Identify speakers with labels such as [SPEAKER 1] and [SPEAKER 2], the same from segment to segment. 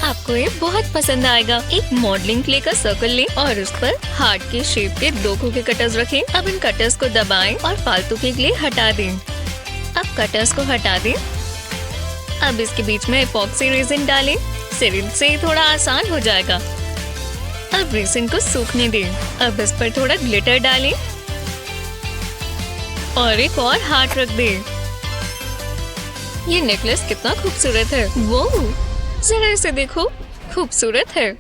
[SPEAKER 1] आपको ये बहुत पसंद आएगा। एक मॉडलिंग क्ले का सर्कल लें और उस पर हार्ट के शेप के 2 कुकी कटर्स रखें। अब इन कटर्स को दबाएं और फालतू की क्ले हटा दें। अब कटर्स को हटा दें। अब इसके बीच में एपॉक्सी रेजिन डालें। सिरिंज से थोड़ा आसान हो जाएगा। अब रेजिन को सूखने दें। अब इस पर थोड़ा ग्लिटर डालें और एक और हार्ट रख दें। ये नेकलेस कितना खूबसूरत है। वो जरा इसे देखो, खूबसूरत है।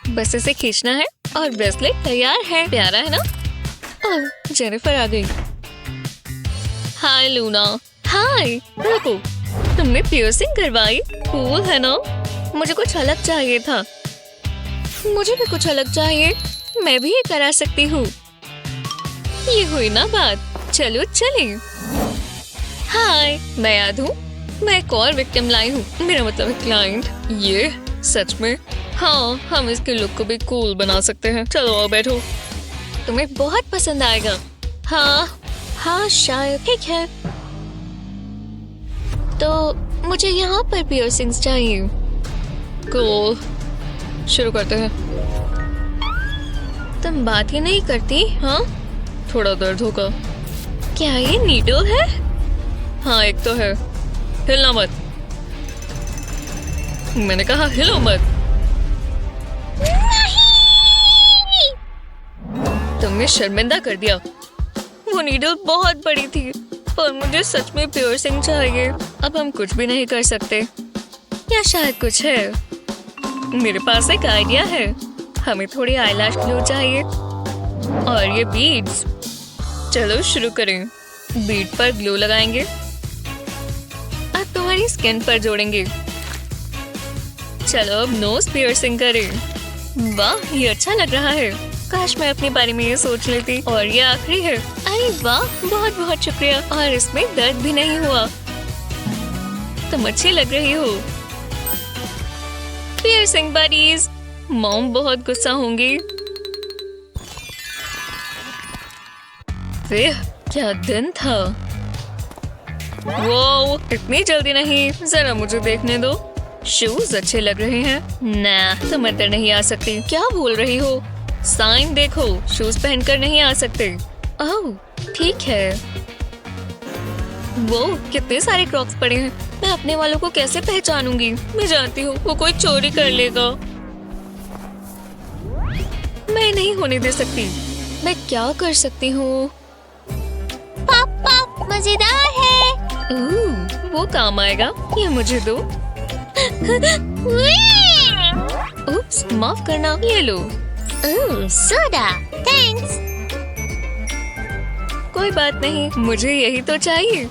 [SPEAKER 1] बस इसे खींचना है और ब्रेसलेट तैयार है। प्यारा है ना? ओह, जेनिफर आ गई। हाय लूना। हाय, रुको, तुमने पियर्सिंग करवाई? कूल है ना? मुझे कुछ अलग चाहिए था। मुझे भी कुछ अलग चाहिए। मैं भी ये करा सकती हूँ। ये हुई ना बात। चलो चलें। हाय, मैं याद हूँ। मैं एक और विक्टिम लाई हूँ, मेरा मतलब क्लाइंट। ये सच में? हाँ, हम इसके लुक को भी कूल बना सकते हैं। चलो आओ बैठो। तुम्हें बहुत पसंद आएगा। हाँ शायद। ठीक है, तो मुझे यहाँ पर पियर्सिंग्स चाहिए। कूल, शुरू करते हैं। तुम बात ही नहीं करती। हाँ, थोड़ा दर्द होगा। क्या ये नीडल है? हाँ, एक तो है। हिलना मत। मैंने कहा हिलो मत। नहीं। तुमने शर्मिंदा कर दिया। वो नीडल बहुत बड़ी थी, पर मुझे सच में पियर्सिंग चाहिए। अब हम कुछ भी नहीं कर सकते। या शायद कुछ है। मेरे पास एक आइडिया है। हमें थोड़ी आईलैश ग्लू चाहिए और ये बीड्स। चलो शुरू करें। बीड पर ग्लू लगाएंगे और तुम्हारी स्किन पर जोड़ेंगे। चलो अब नोज पियर्सिंग करें। वाह, ये अच्छा लग रहा है। काश मैं अपने बारे में ये सोच लेती। और ये आखिरी है। अरे वाह, बहुत बहुत शुक्रिया। और इसमें दर्द भी नहीं हुआ। तुम अच्छी लग रही हो। Piercing buddies. मॉम बहुत गुस्सा होंगी। क्या दिन था। वो इतनी जल्दी नहीं, जरा मुझे देखने दो। शूज अच्छे लग रहे हैं। ना, तुम अंदर नहीं आ सकती। क्या बोल रही हो? साइन देखो, शूज पहनकर नहीं आ सकते। ओह, ठीक है। वो कितने सारे क्रॉक्स पड़े हैं। मैं अपने वालों को कैसे पहचानूंगी? मैं जानती हूँ वो कोई चोरी कर लेगा। मैं नहीं होने दे सकती। मैं क्या कर सकती हूँ? पापा, मजेदार है। वो काम आएगा। ये मुझे दो। उप्स, माफ करना। ये लो। Soda, thanks. कोई बात नहीं, मुझे यही तो चाहिए।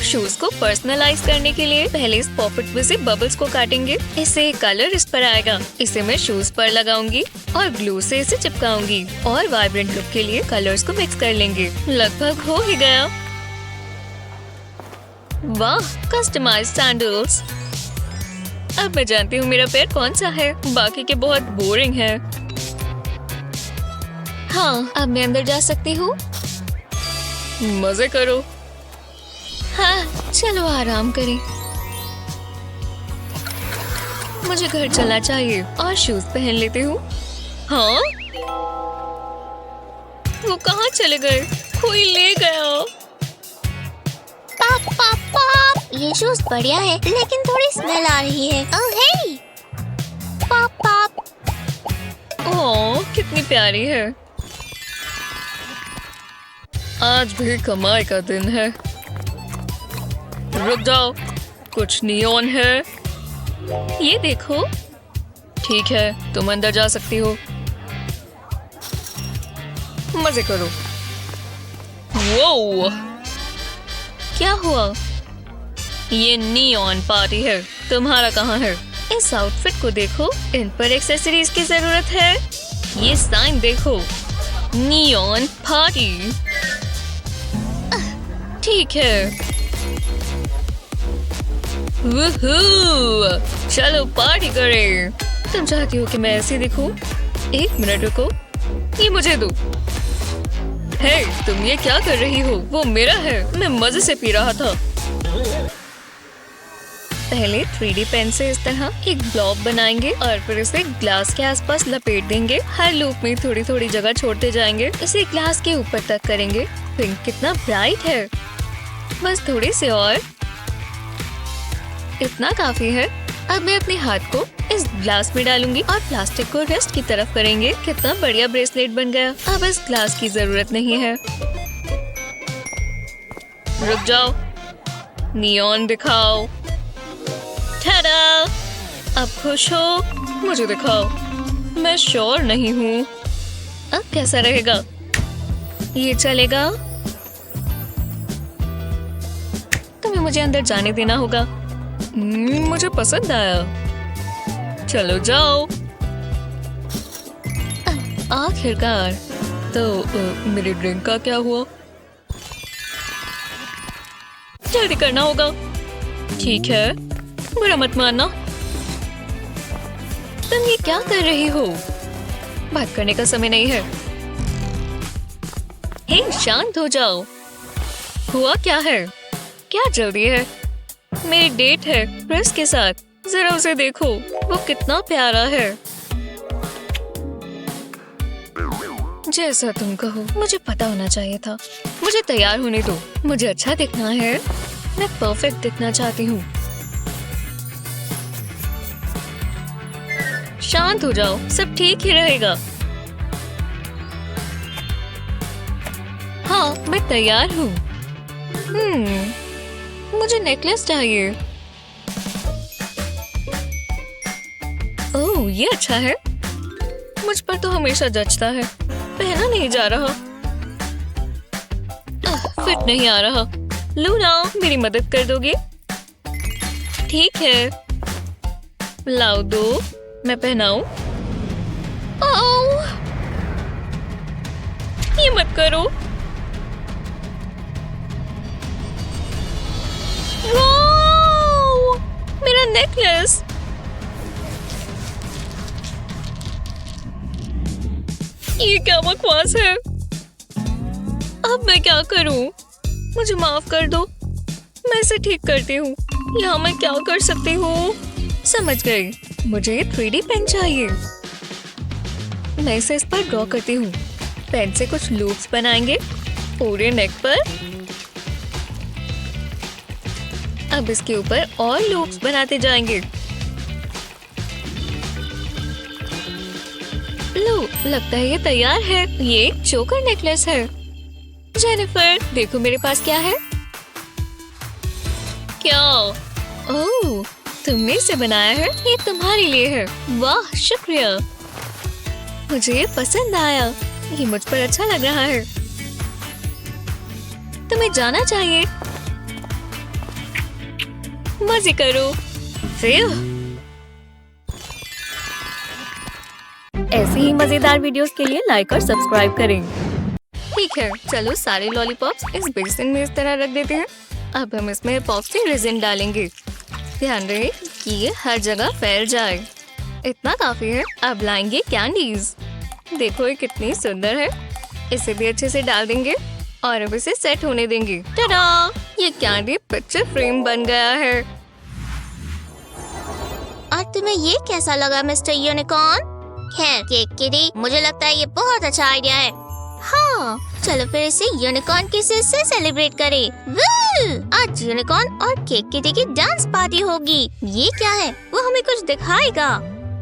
[SPEAKER 1] शूज को पर्सनलाइज करने के लिए पहले इस पॉकेट में से बबल्स को काटेंगे। इससे कलर इस पर आएगा। इसे मैं शूज पर लगाऊंगी और ग्लू से इसे चिपकाऊंगी और वाइब्रेंट लुक के लिए कलर्स को मिक्स कर लेंगे। लगभग हो ही गया। वाह, कस्टमाइज्ड सैंडल्स। अब मैं जानती हूँ मेरा पैर कौन सा है। बाकी के बहुत बोरिंग है। हाँ, अब मैं अंदर जा सकती हूँ। मजे करो। हाँ, चलो आराम करें। मुझे घर चलना चाहिए और शूज पहन लेती हूँ। हाँ, वो कहाँ चले गए? कोई ले गया।
[SPEAKER 2] पाप पाप पाप, ये शूज बढ़िया है, लेकिन थोड़ी स्मेल आ रही है। ओह हे, पाप पाप।
[SPEAKER 1] ओह, कितनी प्यारी है। आज भी कमाई का दिन है। रुक जाओ, कुछ नियॉन है। ये देखो। ठीक है, तुम अंदर जा सकती हो। मजे करो। वो क्या हुआ? ये नियॉन पार्टी है। तुम्हारा कहाँ है? इस आउटफिट को देखो, इन पर एक्सेसरीज की जरूरत है। ये साइन देखो, नियॉन पार्टी। ठीक है। वूहू! चलो पार्टी करें। तुम चाहती हो कि मैं ऐसे दिखूं? एक मिनट रुको, ये मुझे दो। हे, तुम ये क्या कर रही हो? वो मेरा है, मैं मजे से पी रहा था। पहले 3D पेन से इस तरह एक ब्लॉब बनाएंगे और फिर इसे ग्लास के आसपास लपेट देंगे। हर लूप में थोड़ी थोड़ी जगह छोड़ते जाएंगे। इसे ग्लास के ऊपर तक करेंगे। पिंक कितना ब्राइट है। बस थोड़ी सी और, इतना काफी है। अब मैं अपने हाथ को इस ग्लास में डालूंगी और प्लास्टिक को रेस्ट की तरफ करेंगे। कितना बढ़िया ब्रेसलेट बन गया। अब इस ग्लास की जरूरत नहीं है। रुक जाओ, नियॉन दिखाओ। टाडा! अब खुश हो? मुझे दिखाओ। मैं श्योर नहीं हूँ। अब कैसा रहेगा? ये चलेगा? तुम्हें मुझे अंदर जाने देना होगा। मुझे पसंद आया। चलो जाओ। आखिरकार। तो मेरे ड्रिंक का क्या हुआ? जल्दी करना होगा। ठीक है, बुरा मत मानना। तुम ये क्या कर रही हो? बात करने का समय नहीं है। हे, शांत हो जाओ। हुआ क्या है? क्या जल्दी है? मेरी डेट है क्रिस के साथ। जरा उसे देखो, वो कितना प्यारा है। जैसा तुम कहो, मुझे पता होना चाहिए था। मुझे तैयार होने दो। मुझे अच्छा दिखना है। मैं परफेक्ट दिखना चाहती हूँ। शांत हो जाओ, सब ठीक ही रहेगा। हाँ, मैं तैयार हूँ। मुझे नेकलेस चाहिए। ओह, ये अच्छा है। मुझ पर तो हमेशा जचता है। पहना नहीं जा रहा। फिट नहीं आ रहा। लूना, मेरी मदद कर दोगे? ठीक है, लाओ दो, मैं पहनाऊं। ओह, ये मत करो। वाओ, मेरा नेकलेस। ये क्या बकवास है? अब मैं क्या करूं? मुझे माफ कर दो। मैं इसे ठीक करती हूँ। यहाँ मैं क्या कर सकती हूँ? समझ गई। मुझे 3D पेन चाहिए। मैं इसे इस पर ड्रॉ करती हूँ। पेन से कुछ लूप्स बनाएंगे पूरे नेक पर। अब इसके ऊपर और लूप्स बनाते जाएंगे। लो, लगता है ये तैयार है। ये एक चोकर नेकलेस है। जेनिफर, देखो मेरे पास क्या है। क्या? ओह, तुमने इसे बनाया है? ये तुम्हारे लिए है। वाह, शुक्रिया। मुझे ये पसंद आया। ये मुझ पर अच्छा लग रहा है। तुम्हें जाना चाहिए। मजे करो। फिर ऐसी ही मजेदार वीडियोस के लिए लाइक और सब्सक्राइब करें। ठीक है, चलो सारे लॉलीपॉप्स इस बेसिन में इस तरह रख देते हैं। अब हम इसमें पॉप्सी रेजिन डालेंगे। ध्यान रहे कि ये हर जगह फैल जाए। इतना काफी है। अब लाएंगे कैंडीज। देखो ये कितनी सुंदर है। इसे भी अच्छे से डाल देंगे और अब इसे सेट होने देंगे। टाडा! ये कैंडी पिक्चर फ्रेम बन गया है।
[SPEAKER 2] और तुम्हें ये कैसा लगा मिस्टर यूनिकॉर्न? खैर, केक किटी, मुझे लगता है ये बहुत अच्छा आइडिया है। हाँ, चलो फिर इसे यूनिकॉर्न किसेस से सेलिब्रेट करें। आज यूनिकॉर्न और केक किटी की डांस पार्टी होगी। ये क्या है? वो हमें कुछ दिखाएगा।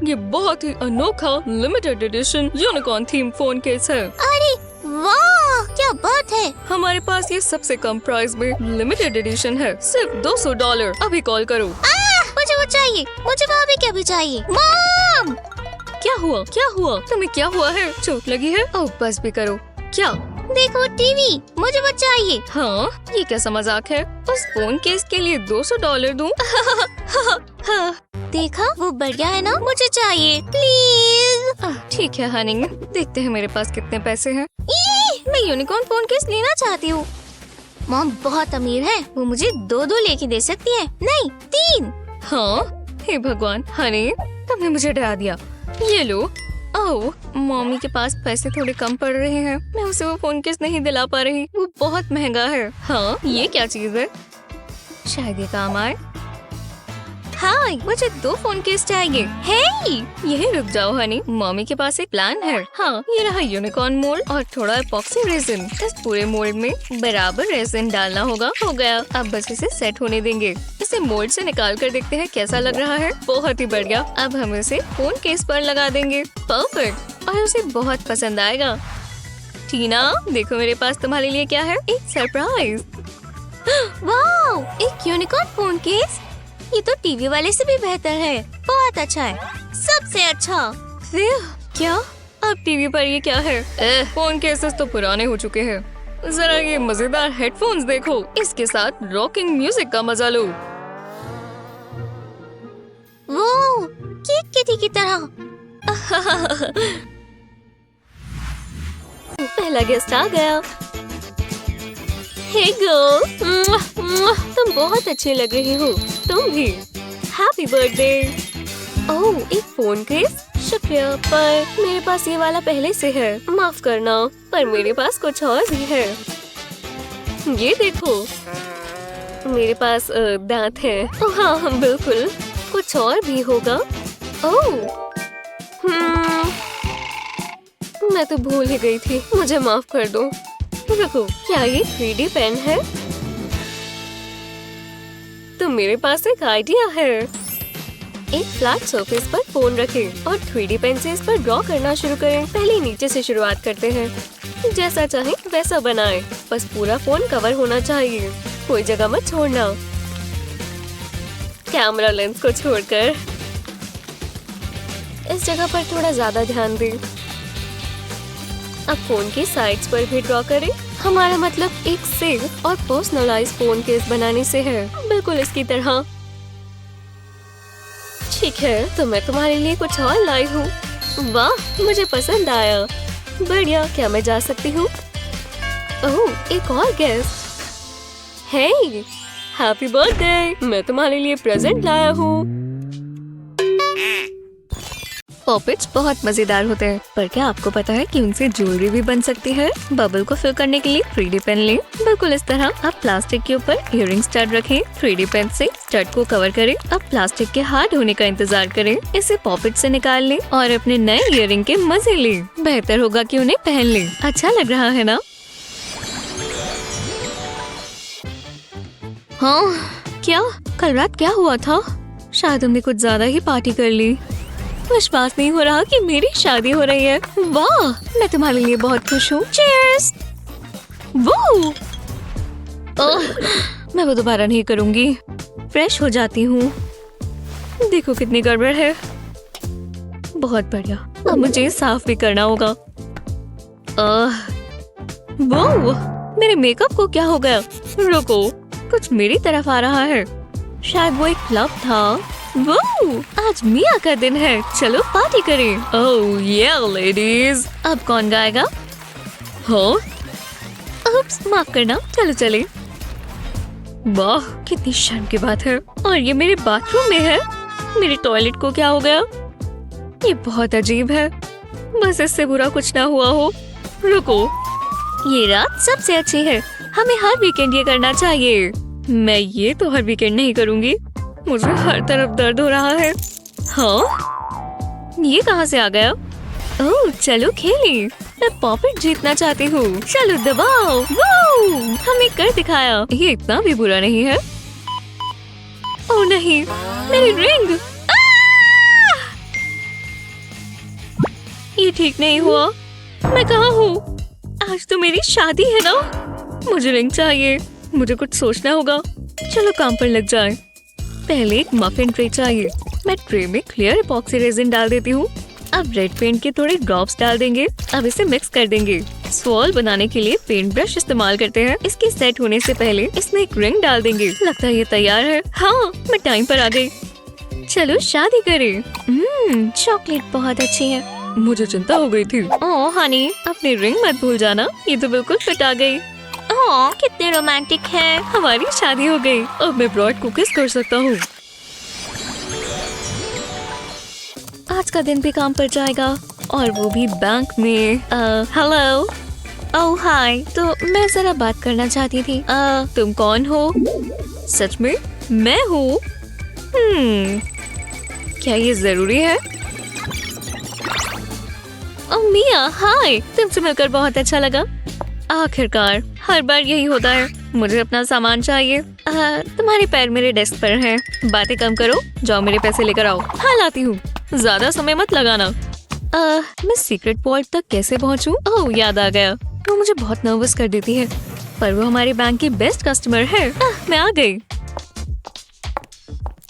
[SPEAKER 1] ये बहुत ही अनोखा limited edition unicorn theme phone case है।
[SPEAKER 2] अरे वाह, क्या बात है।
[SPEAKER 1] हमारे पास ये सबसे कम प्राइस में लिमिटेड एडिशन है। सिर्फ $200। अभी कॉल करो।
[SPEAKER 2] मुझे वो चाहिए। मुझे भाभी क्या भी चाहिए। मॉम!
[SPEAKER 1] क्या हुआ? क्या हुआ? तुम्हें क्या हुआ है? चोट लगी है? ओह, बस भी करो। क्या?
[SPEAKER 2] देखो टीवी, मुझे वो चाहिए।
[SPEAKER 1] हाँ, ये कैसा मजाक है? उस फोन केस के लिए $200 दूं?
[SPEAKER 2] देखा, वो बढ़िया है ना? मुझे चाहिए प्लीज।
[SPEAKER 1] ठीक है हनी, देखते हैं मेरे पास कितने पैसे हैं।
[SPEAKER 2] मैं यूनिकॉर्न फोन केस लेना चाहती हूँ। मॉम बहुत अमीर है, वो मुझे 2 लेके दे सकती है। नहीं, 3।
[SPEAKER 1] हाँ, हे भगवान हनी, तुमने मुझे डरा दिया। ये लो। ओह, मम्मी के पास पैसे थोड़े कम पड़ रहे हैं। मैं उसे वो फोन केस नहीं दिला पा रही। वो बहुत महंगा है। हाँ, ये क्या चीज है? शायद ये काम आए। हाय, मुझे 2 फोन केस चाहिए। हे, यही रुक जाओ हनी, मम्मी के पास एक प्लान है। हाँ, ये रहा यूनिकॉर्न मोल्ड और थोड़ा एपॉक्सी रेजिन। इस पूरे मोल्ड में बराबर रेजिन डालना होगा। हो गया, अब बस इसे सेट होने देंगे। इसे मोल्ड से निकाल कर देखते हैं कैसा लग रहा है। बहुत ही बढ़िया। अब हम इसे फोन केस पर लगा देंगे। परफेक्ट, और उसे बहुत पसंद आएगा। टीना, देखो मेरे पास तुम्हारे लिए क्या है, एक सरप्राइज।
[SPEAKER 2] वाओ, एक यूनिकॉर्न फोन केस। ये तो टीवी वाले से भी बेहतर है। बहुत अच्छा है, सबसे अच्छा।
[SPEAKER 1] क्या अब टीवी पर ये क्या है? फोन केसेस तो पुराने हो चुके हैं। जरा ये मजेदार हेडफोन्स देखो, इसके साथ रॉकिंग म्यूजिक का मजा लो।
[SPEAKER 2] वो केक किटी की तरह।
[SPEAKER 1] पहला गेस्ट आ गया। हे गर्ल, तुम बहुत अच्छे लग रही हो। तुम भी। Happy birthday. ओह, एक फोन केस। शुक्रिया, पर मेरे पास ये वाला पहले से है। माफ करना, पर मेरे पास कुछ और भी है। ये देखो, मेरे पास दांत है। हाँ, बिल्कुल, कुछ और भी होगा। ओह, मैं तो भूल ही गई थी। मुझे माफ कर दो। रुको, क्या ये 3D पेन है? तो मेरे पास एक आइडिया है। एक फ्लैट सरफेस पर फोन रखें और 3D पेन से इस पर ड्रॉ करना शुरू करें। पहले नीचे से शुरुआत करते हैं। जैसा चाहे वैसा बनाएं। बस पूरा फोन कवर होना चाहिए, कोई जगह मत छोड़ना। कैमरा लेंस को छोड़कर इस जगह पर थोड़ा ज्यादा ध्यान दें। अब फोन की साइड्स पर भी ड्रॉ करें। हमारा मतलब एक सेफ और पर्सनलाइज फोन केस बनाने से है, बिल्कुल इसकी तरह। ठीक है, तो मैं तुम्हारे लिए कुछ और लाई हूँ। वाह, मुझे पसंद आया। बढ़िया, क्या मैं जा सकती हूँ? ओह, एक और गेस्ट। हे, हैप्पी बर्थडे। मैं तुम्हारे लिए प्रेजेंट लाया हूँ। पॉपेट्स बहुत मजेदार होते हैं, पर क्या आपको पता है कि उनसे ज्वेलरी भी बन सकती है? बबल को फिल करने के लिए 3D पेन लें। बिल्कुल इस तरह। अब प्लास्टिक के ऊपर इयररिंग स्टड रखें। 3D पेन से स्टड को कवर करें। अब प्लास्टिक के हार्ड होने का इंतजार करें। इसे पॉपेट से निकाल लें और अपने नए इयररिंग के मजे लें। बेहतर होगा कि उन्हें पहन लें। अच्छा लग रहा है ना? हाँ, क्या कल रात क्या हुआ था? शायद हमने कुछ ज्यादा ही पार्टी कर ली। विश्वास नहीं हो रहा कि मेरी शादी हो रही है। वाह, मैं तुम्हारे लिए बहुत खुश हूँ। चीयर्स। वो मैं वो दोबारा नहीं करूँगी। फ्रेश हो जाती हूँ। देखो कितनी गड़बड़ है। बहुत बढ़िया, अब मुझे साफ भी करना होगा। वो मेरे मेकअप को क्या हो गया? रुको, कुछ मेरी तरफ आ रहा है। शायद वो एक क्लब था। वो आज मिया का दिन है, चलो पार्टी करें। ओह ये लेडीज, अब कौन गाएगा? हाँ, माफ करना, चलो चले। वाह, कितनी शर्म की बात है। और ये मेरे बाथरूम में है। मेरे टॉयलेट को क्या हो गया? ये बहुत अजीब है। बस इससे बुरा कुछ ना हुआ हो। रुको, ये रात सबसे अच्छी है। हमें हर वीकेंड ये करना चाहिए। मैं ये तो हर वीकेंड नहीं करूँगी। मुझे हर तरफ दर्द हो रहा है। हाँ, ये कहाँ से आ गया? ओह, चलो खेलें। मैं पॉपेट जीतना चाहती हूँ। चलो दबाओ। वो हमें कर दिखाया। ये इतना भी बुरा नहीं है। ओह नहीं, मेरी रिंग। ये ठीक नहीं हुआ। मैं कहाँ हूँ? आज तो मेरी शादी है ना। मुझे रिंग चाहिए। मुझे कुछ सोचना होगा। चलो काम पर लग जाएं। पहले एक मफिन ट्रे चाहिए। मैं ट्रे में क्लियर एपॉक्सी रेजिन डाल देती हूँ। अब रेड पेंट के थोड़े ड्रॉप्स डाल देंगे। अब इसे मिक्स कर देंगे। स्वॉल बनाने के लिए पेंट ब्रश इस्तेमाल करते हैं। इसके सेट होने से पहले इसमें एक रिंग डाल देंगे। लगता है ये तैयार है। हाँ, मैं टाइम पर आ गई। चलो शादी करें। चॉकलेट बहुत अच्छी है। मुझे चिंता हो गई थी। ओह हनी, अपनी रिंग मत भूल जाना। ये तो बिल्कुल फिट आ गई।
[SPEAKER 2] ओह, कितने रोमांटिक है।
[SPEAKER 1] हमारी शादी हो गई। अब मैं ब्रॉड कुकीज कर सकता हूँ। आज का दिन भी काम पर जाएगा, और वो भी बैंक में। हेलो। ओह हाय। तो मैं जरा बात करना चाहती थी। तुम कौन हो? सच में? मैं हूँ। क्या ये जरूरी है? ओह मिया, हाय, तुमसे मिलकर बहुत अच्छा लगा। आखिरकार, हर बार यही होता है। मुझे अपना सामान चाहिए। तुम्हारे पैर मेरे डेस्क पर हैं। बातें कम करो, जाओ मेरे पैसे लेकर आओ। हाँ लाती हूँ, ज्यादा समय मत लगाना। मैं सीक्रेट वॉल्ट तक कैसे पहुँचूं? ओह याद आ गया, वो मुझे बहुत नर्वस कर देती है, पर वो हमारे बैंक की बेस्ट कस्टमर है। मैं आ गई।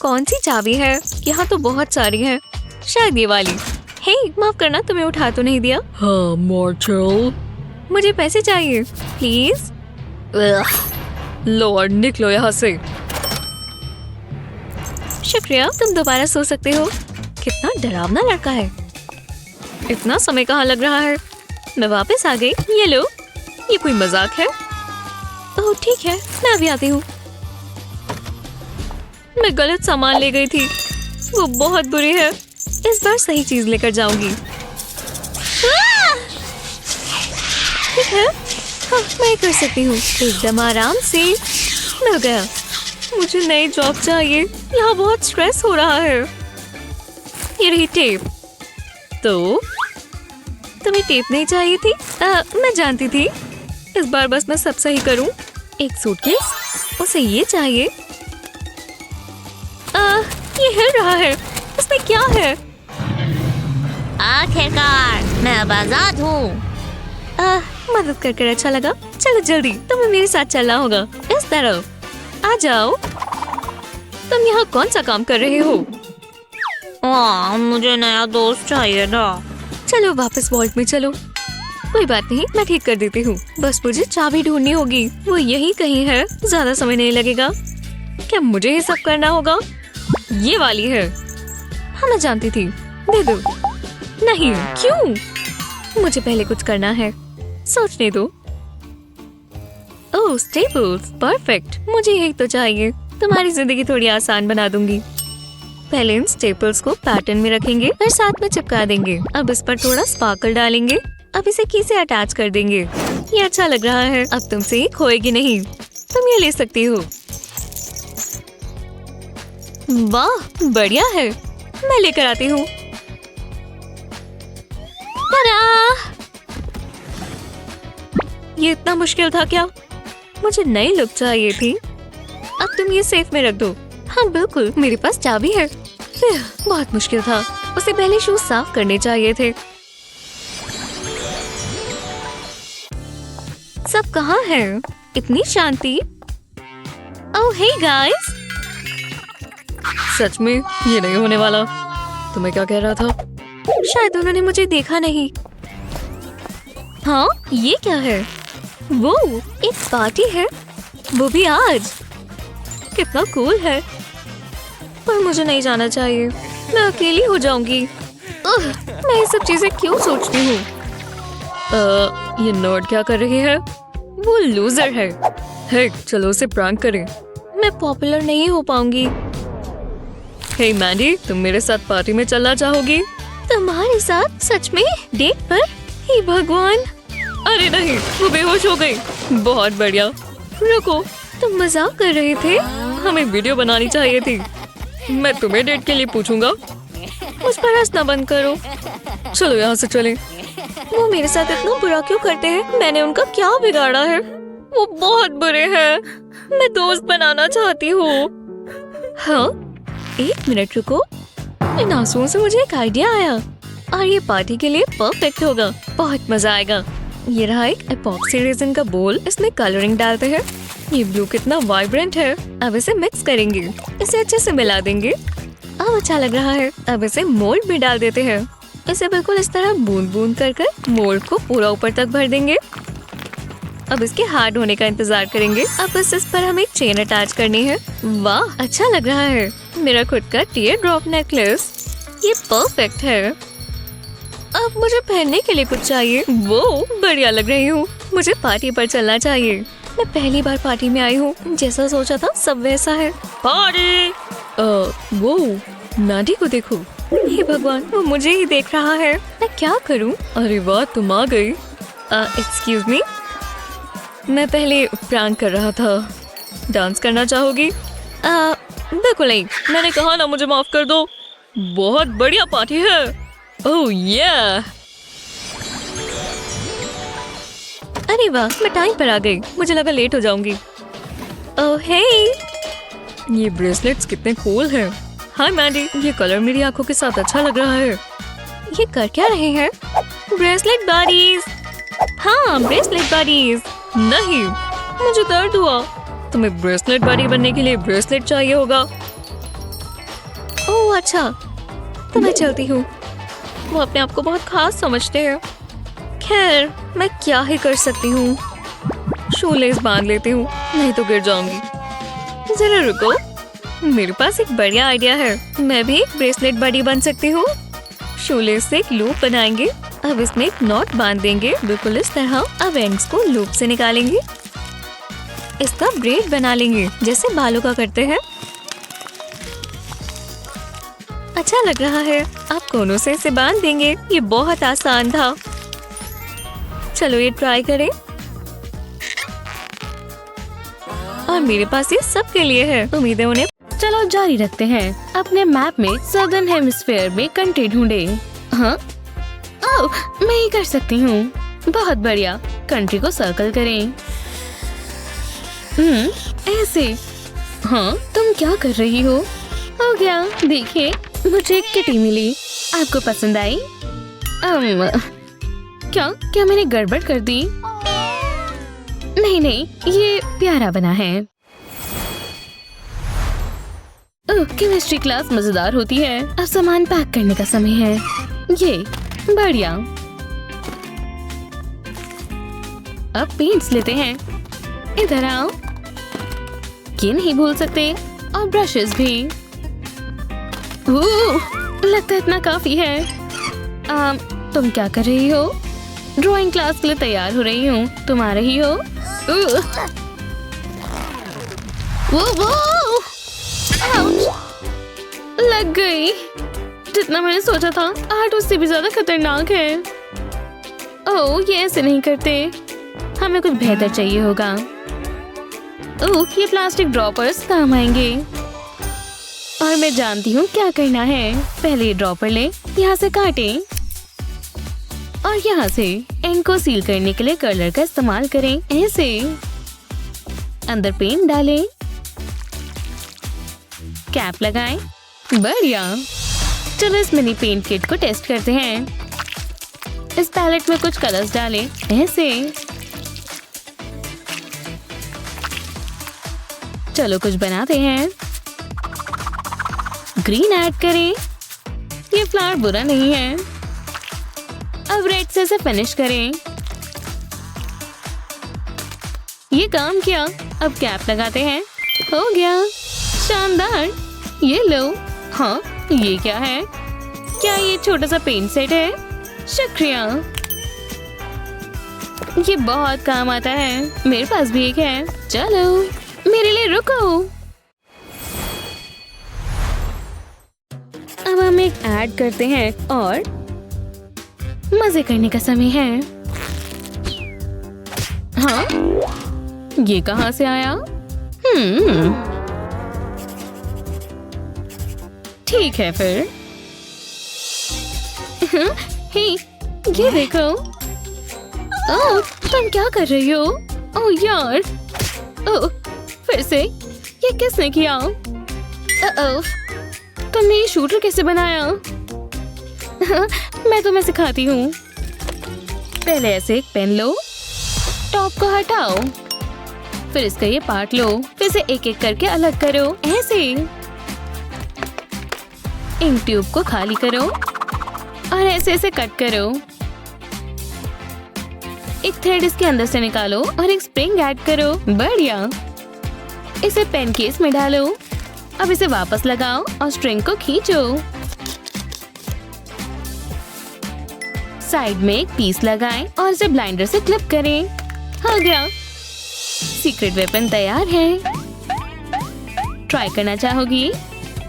[SPEAKER 1] कौन सी चाबी है? यहाँ तो बहुत सारी है, शायद ये वाली। हे, माफ करना, तुम्हें उठा तो नहीं दिया?
[SPEAKER 3] हाँ मार्शल,
[SPEAKER 1] मुझे पैसे चाहिए प्लीज।
[SPEAKER 3] लॉर्ड निकलो यहाँ से।
[SPEAKER 1] शुक्रिया, तुम दोबारा सो सकते हो। कितना डरावना लड़का है। इतना समय कहाँ लग रहा है? मैं वापस आ गई। ये लो, ये कोई मजाक है? ओह ठीक है, मैं अभी आती हूँ। मैं गलत सामान ले गई थी, वो बहुत बुरी है। इस बार सही चीज लेकर जाऊंगी। ठीक है, हाँ, मैं कर सकती हूँ। एकदम आराम से। मिल गया। मुझे नई जॉब चाहिए, यहाँ बहुत स्ट्रेस हो रहा है। ये रही टेप। तो तुम्हें टेप नहीं चाहिए थी? मैं जानती थी। इस बार बस मैं सब सही करूँ। एक सूटकेस, उसे ये चाहिए। ये हिल रहा है, इसमें क्या है?
[SPEAKER 2] आखिरकार मैं अब आजाद हूँ।
[SPEAKER 1] मदद कर अच्छा लगा। चलो जल्दी, तुम्हें मेरे साथ चलना होगा। इस तरफ आ जाओ। तुम यहाँ कौन सा काम कर रहे हो?
[SPEAKER 2] मुझे नया दोस्त चाहिए ना।
[SPEAKER 1] चलो वापस वॉल्ट में चलो। कोई बात नहीं, मैं ठीक कर देती हूँ। बस मुझे चाबी ढूंढनी होगी, वो यही कहीं है। ज्यादा समय नहीं लगेगा। क्या मुझे ये सब करना होगा? ये वाली है। हाँ मैं जानती थी। दे दो। नहीं, क्यों? मुझे पहले कुछ करना है, सोचने दो। ओह स्टेपल्स, परफेक्ट। मुझे यही तो चाहिए। तुम्हारी जिंदगी थोड़ी आसान बना दूंगी। पहले इन स्टेपल्स को पैटर्न में रखेंगे, फिर साथ में चिपका देंगे। अब इस पर थोड़ा स्पार्कल डालेंगे। अब इसे की से अटैच कर देंगे। ये अच्छा लग रहा है। अब तुमसे ये खोएगी नहीं। तुम ये ले सकती हो। वाह बढ़िया है, मैं लेकर आती हूँ। ये इतना मुश्किल था क्या? मुझे नई लुक चाहिए थी। अब तुम ये सेफ में रख दो। हाँ बिल्कुल, मेरे पास चाबी है। बहुत मुश्किल था। उसे पहले शूज साफ करने चाहिए थे। सब कहाँ है? इतनी शांति। ओह हे गाइस।
[SPEAKER 3] सच में ये नहीं होने वाला। तुम्हें क्या कह रहा था?
[SPEAKER 1] शायद उन्होंने मुझे देखा नहीं। हाँ ये क्या है? वो एक पार्टी है, वो भी आज। कितना कूल है। पर मुझे नहीं जाना चाहिए, मैं अकेली हो जाऊंगी। मैं ये सब चीजें क्यों सोचती हूँ?
[SPEAKER 3] ये नर्ड क्या कर रही है?
[SPEAKER 1] वो लूजर है।
[SPEAKER 3] हे चलो उसे प्रैंक करें।
[SPEAKER 1] मैं पॉपुलर नहीं हो पाऊंगी।
[SPEAKER 3] हे मैंडी, तुम मेरे साथ पार्टी में चलना चाहोगी?
[SPEAKER 1] तुम्हारे साथ? सच में? डेट पर? हे भगवान।
[SPEAKER 3] अरे नहीं, वो बेहोश हो गई। बहुत बढ़िया।
[SPEAKER 1] रुको, तुम मजाक कर रहे थे?
[SPEAKER 3] हमें वीडियो बनानी चाहिए थी। मैं तुम्हें डेट के लिए पूछूंगा।
[SPEAKER 1] मुझ पर हंसना बंद करो।
[SPEAKER 3] चलो यहाँ से चलें।
[SPEAKER 1] वो मेरे साथ इतना बुरा क्यों करते हैं? मैंने उनका क्या बिगाड़ा है? वो बहुत बुरे हैं। मैं दोस्त बनाना चाहती हूँ। हाँ, एक मिनट रुको। इन आंसुओं से मुझे एक आइडिया आया और ये पार्टी के लिए परफेक्ट होगा। बहुत मजा आएगा। ये रहा एक एपॉक्सी रेजिन का बोल। इसमें कलरिंग डालते हैं। ये ब्लू कितना वाइब्रेंट है। अब इसे मिक्स करेंगे, इसे अच्छे से मिला देंगे। अब अच्छा लग रहा है। अब इसे मोल्ड में डाल देते हैं। इसे बिल्कुल इस तरह बूंद बूंद कर मोल्ड को पूरा ऊपर तक भर देंगे। अब इसके हार्ड होने का इंतजार करेंगे। अब बस इस पर हमें एक चेन अटैच करनी है। वाह अच्छा लग रहा है। मेरा खुद का टीयर ड्रॉप नेकलेस। ये परफेक्ट है। अब मुझे पहनने के लिए कुछ चाहिए। वो बढ़िया लग रही हूँ। मुझे पार्टी पर चलना चाहिए। मैं पहली बार पार्टी में आई हूँ। जैसा सोचा था सब वैसा है। पार्टी। वो नाडी को देखो। हे भगवान, वो मुझे ही देख रहा है। मैं क्या करूँ?
[SPEAKER 3] अरे वाह, तुम आ गई।
[SPEAKER 1] एक्सक्यूज मी,
[SPEAKER 3] मैं पहले प्रैंक कर रहा था। डांस करना चाहोगी? बिल्कुल नहीं, मैंने कहा ना, मुझे माफ कर दो। बहुत बढ़िया पार्टी है। ओह ये
[SPEAKER 1] अरे वाह, मैं टाइम पर आ गई। मुझे लगा लेट हो जाऊंगी। ओह हे,
[SPEAKER 3] ये ब्रेसलेट्स कितने कूल हैं। हाय मैंडी, ये कलर मेरी आंखों के साथ अच्छा लग रहा है।
[SPEAKER 1] ये कर क्या रहे हैं? Bracelet bodies. हाँ, ब्रेसलेट बॉडीज।
[SPEAKER 3] नहीं, मुझे दर्द हुआ। तुम्हें ब्रेसलेट बॉडी बनने के लिए ब्रेसलेट चाहिए होगा।
[SPEAKER 1] ओह अच्छा, तो मैं चलती हूँ। वो अपने आप को बहुत खास समझते हैं। खैर, मैं क्या ही कर सकती हूँ।
[SPEAKER 3] शूलेस बांध लेती हूँ, नहीं तो गिर जाऊंगी।
[SPEAKER 1] जरा रुको, मेरे पास एक बढ़िया आइडिया है। मैं भी एक ब्रेसलेट बॉडी बन सकती हूँ। शूलेस से एक लूप बनाएंगे। अब इसमें एक नॉट बांध देंगे, बिल्कुल इस तरह। अब एंड्स को लूप से निकालेंगे। इसका ब्रेड बना लेंगे, जैसे बालों का करते हैं। अच्छा लग रहा है। आप कोनों से इसे बांध देंगे। ये बहुत आसान था। चलो ये ट्राई करें। और मेरे पास ये सबके लिए है। उम्मीद है उन्हें।
[SPEAKER 4] चलो जारी रखते हैं। अपने मैप में सदर्न हेमिस्फेयर में कंट्री ढूंढे। हाँ, ओह, मैं ये कर सकती हूँ। बहुत बढ़िया। कंट्री को सर्कल करें। ऐसे। हाँ, तुम क्या कर रही हो? हो गया। देखिए, मुझे एक किटी मिली। आपको पसंद आई? क्या मैंने गड़बड़ कर दी? नहीं, ये प्यारा बना है। ओह, केमिस्ट्री क्लास मजेदार होती है। अब सामान पैक करने का समय है। ये बढ़िया। अब पेंट्स लेते हैं। इधर आओ। ये नहीं भूल सकते। और ब्रशेस भी। लगता है इतना काफी है। तुम क्या कर रही हो? ड्राइंग क्लास के लिए तैयार हो रही हूँ। तुम आ रही हो? लग गई। जितना मैंने सोचा था, आर्ट उससे भी ज्यादा खतरनाक है। ओह, ये ऐसे नहीं करते। हमें कुछ बेहतर चाहिए होगा। ओह, ये प्लास्टिक ड्रॉपर्स काम आएंगे। और मैं जानती हूँ क्या करना है। पहले ये ड्रॉपर ले, यहाँ से काटें और यहाँ से एंड को सील करने के लिए कलर का इस्तेमाल करें। ऐसे अंदर पेंट डालें, कैप लगाएं। बढ़िया। चलो इस मिनी पेंट किट को टेस्ट करते हैं। इस पैलेट में कुछ कलर्स डालें। ऐसे। चलो कुछ बनाते हैं। ग्रीन ऐड करें। ये फ्लावर बुरा नहीं है। अब रेड से इसे फिनिश करें। ये काम किया। अब कैप लगाते हैं। हो गया। शानदार। ये लो। हाँ, ये क्या है? क्या ये छोटा सा पेंट सेट है? शुक्रिया। ये बहुत काम आता है। मेरे पास भी एक है। चलो मेरे लिए रुको। अब हम एक ऐड करते हैं और मजे करने का समय है। हाँ, ये कहाँ से आया? ठीक है फिर। हे, ये देखो। ओह, तुम क्या कर रही हो? ओह यार। ओह, फिर से। ये किसने किया? ओह, तुमने ये शूटर कैसे बनाया? मैं तुम्हें सिखाती हूँ। पहले ऐसे एक पेन लो, टॉप को हटाओ, फिर इसका ये पार्ट लो, फिर इसे एक एक करके अलग करो। ऐसे इंक ट्यूब को खाली करो और ऐसे ऐसे कट करो। एक थ्रेड इसके अंदर से निकालो और एक स्प्रिंग ऐड करो। बढ़िया। इसे पेन केस में डालो। अब इसे वापस लगाओ और स्ट्रिंग को खींचो। साइड में एक पीस लगाएं और इसे ब्लाइंडर से क्लिप करें। हो गया। सीक्रेट वेपन तैयार है। ट्राई करना चाहोगी?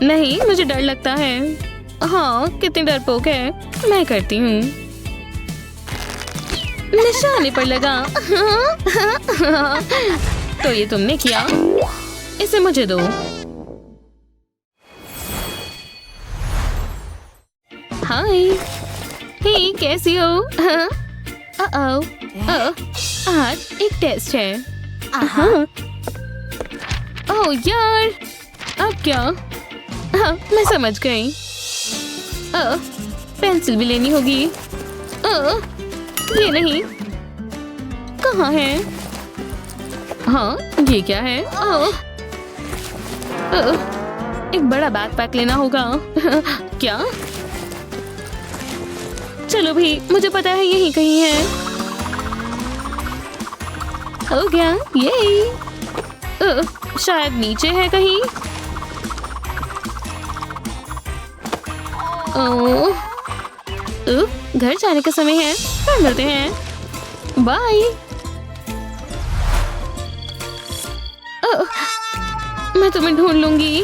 [SPEAKER 4] नहीं, मुझे डर लगता है। हाँ, कितनी डरपोक है। मैं करती हूँ। निशाने पर लगा। तो ये तुमने किया। इसे मुझे दो। हाय, हे कैसी हो? हाँ? आज एक टेस्ट है। हाँ। ओह यार, अब क्या? हाँ, मैं समझ गई। पेंसिल भी लेनी होगी। ये नहीं, कहाँ है? हाँ, ये क्या है? एक बड़ा बैकपैक लेना होगा। क्या? चलो भी, मुझे पता है यहीं कहीं है। हो गया, ये शायद नीचे है कहीं। घर जाने का समय है, फिर मिलते हैं। बाय। मैं तुम्हें ढूंढ लूंगी।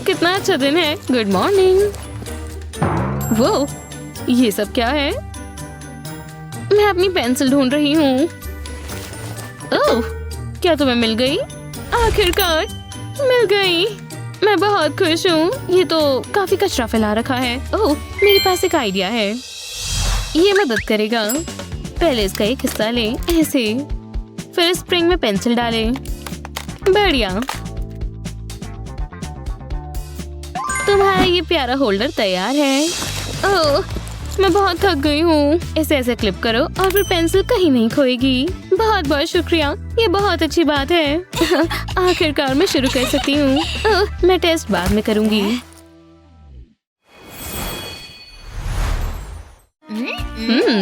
[SPEAKER 4] कितना अच्छा दिन है। Good morning. वो ये सब क्या है? मैं अपनी पेंसिल ढूंढ रही हूँ। ओह, क्या तुम्हें मिल गई? आखिरकार मिल गई। मैं बहुत खुश हूँ। ये तो काफी कचरा फैला रखा है। ओह, मेरे पास एक आइडिया है। ये मदद करेगा। पहले इसका एक हिस्सा ले, ऐसे। फिर स्प्रिंग में पेंसिल डाले। बढ़िया। तुम्हारा ये प्यारा होल्डर तैयार है। ओह, मैं बहुत थक गई हूँ। इसे ऐसे क्लिप करो और फिर पेंसिल कहीं नहीं खोएगी। बहुत बहुत शुक्रिया, ये बहुत अच्छी बात है। आखिरकार मैं शुरू कर सकती हूँ। मैं टेस्ट बाद में करूँगी।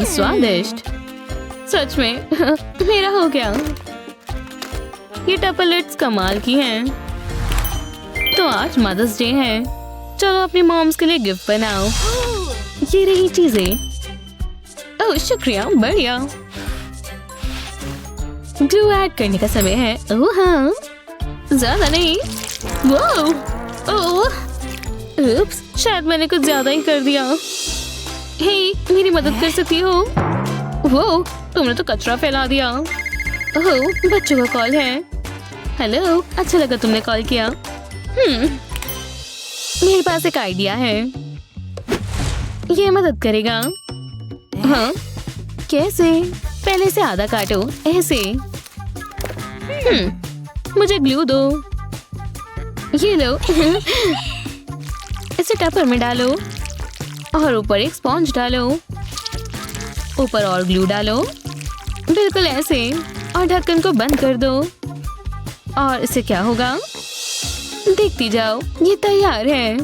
[SPEAKER 4] स्वादिष्ट। सच में मेरा हो गया। ये टपलेट्स कमाल की हैं। तो आज मदर्स डे है। चलो अपनी मॉम्स के लिए गिफ्ट बनाओ। ये रही चीजें। ओह शुक्रिया, बढ़िया। ग्लू ऐड करने का समय है। ओह हाँ, ज्यादा नहीं। वो उप्स, शायद मैंने कुछ ज्यादा ही कर दिया। हे, मेरी मदद कर सकती हो? वो तुमने तो कचरा फैला दिया। ओह, बच्चों का कॉल है। हेलो, अच्छा लगा तुमने कॉल किया। मेरे पास एक आइडिया है। ये मदद करेगा। हाँ, कैसे? पहले से आधा काटो, ऐसे। मुझे ग्लू दो। ये लो। इसे टपर में डालो और ऊपर एक स्पॉन्ज डालो। ऊपर और ग्लू डालो, बिल्कुल ऐसे। और ढक्कन को बंद कर दो। और इससे क्या होगा? देखती जाओ, ये तैयार है।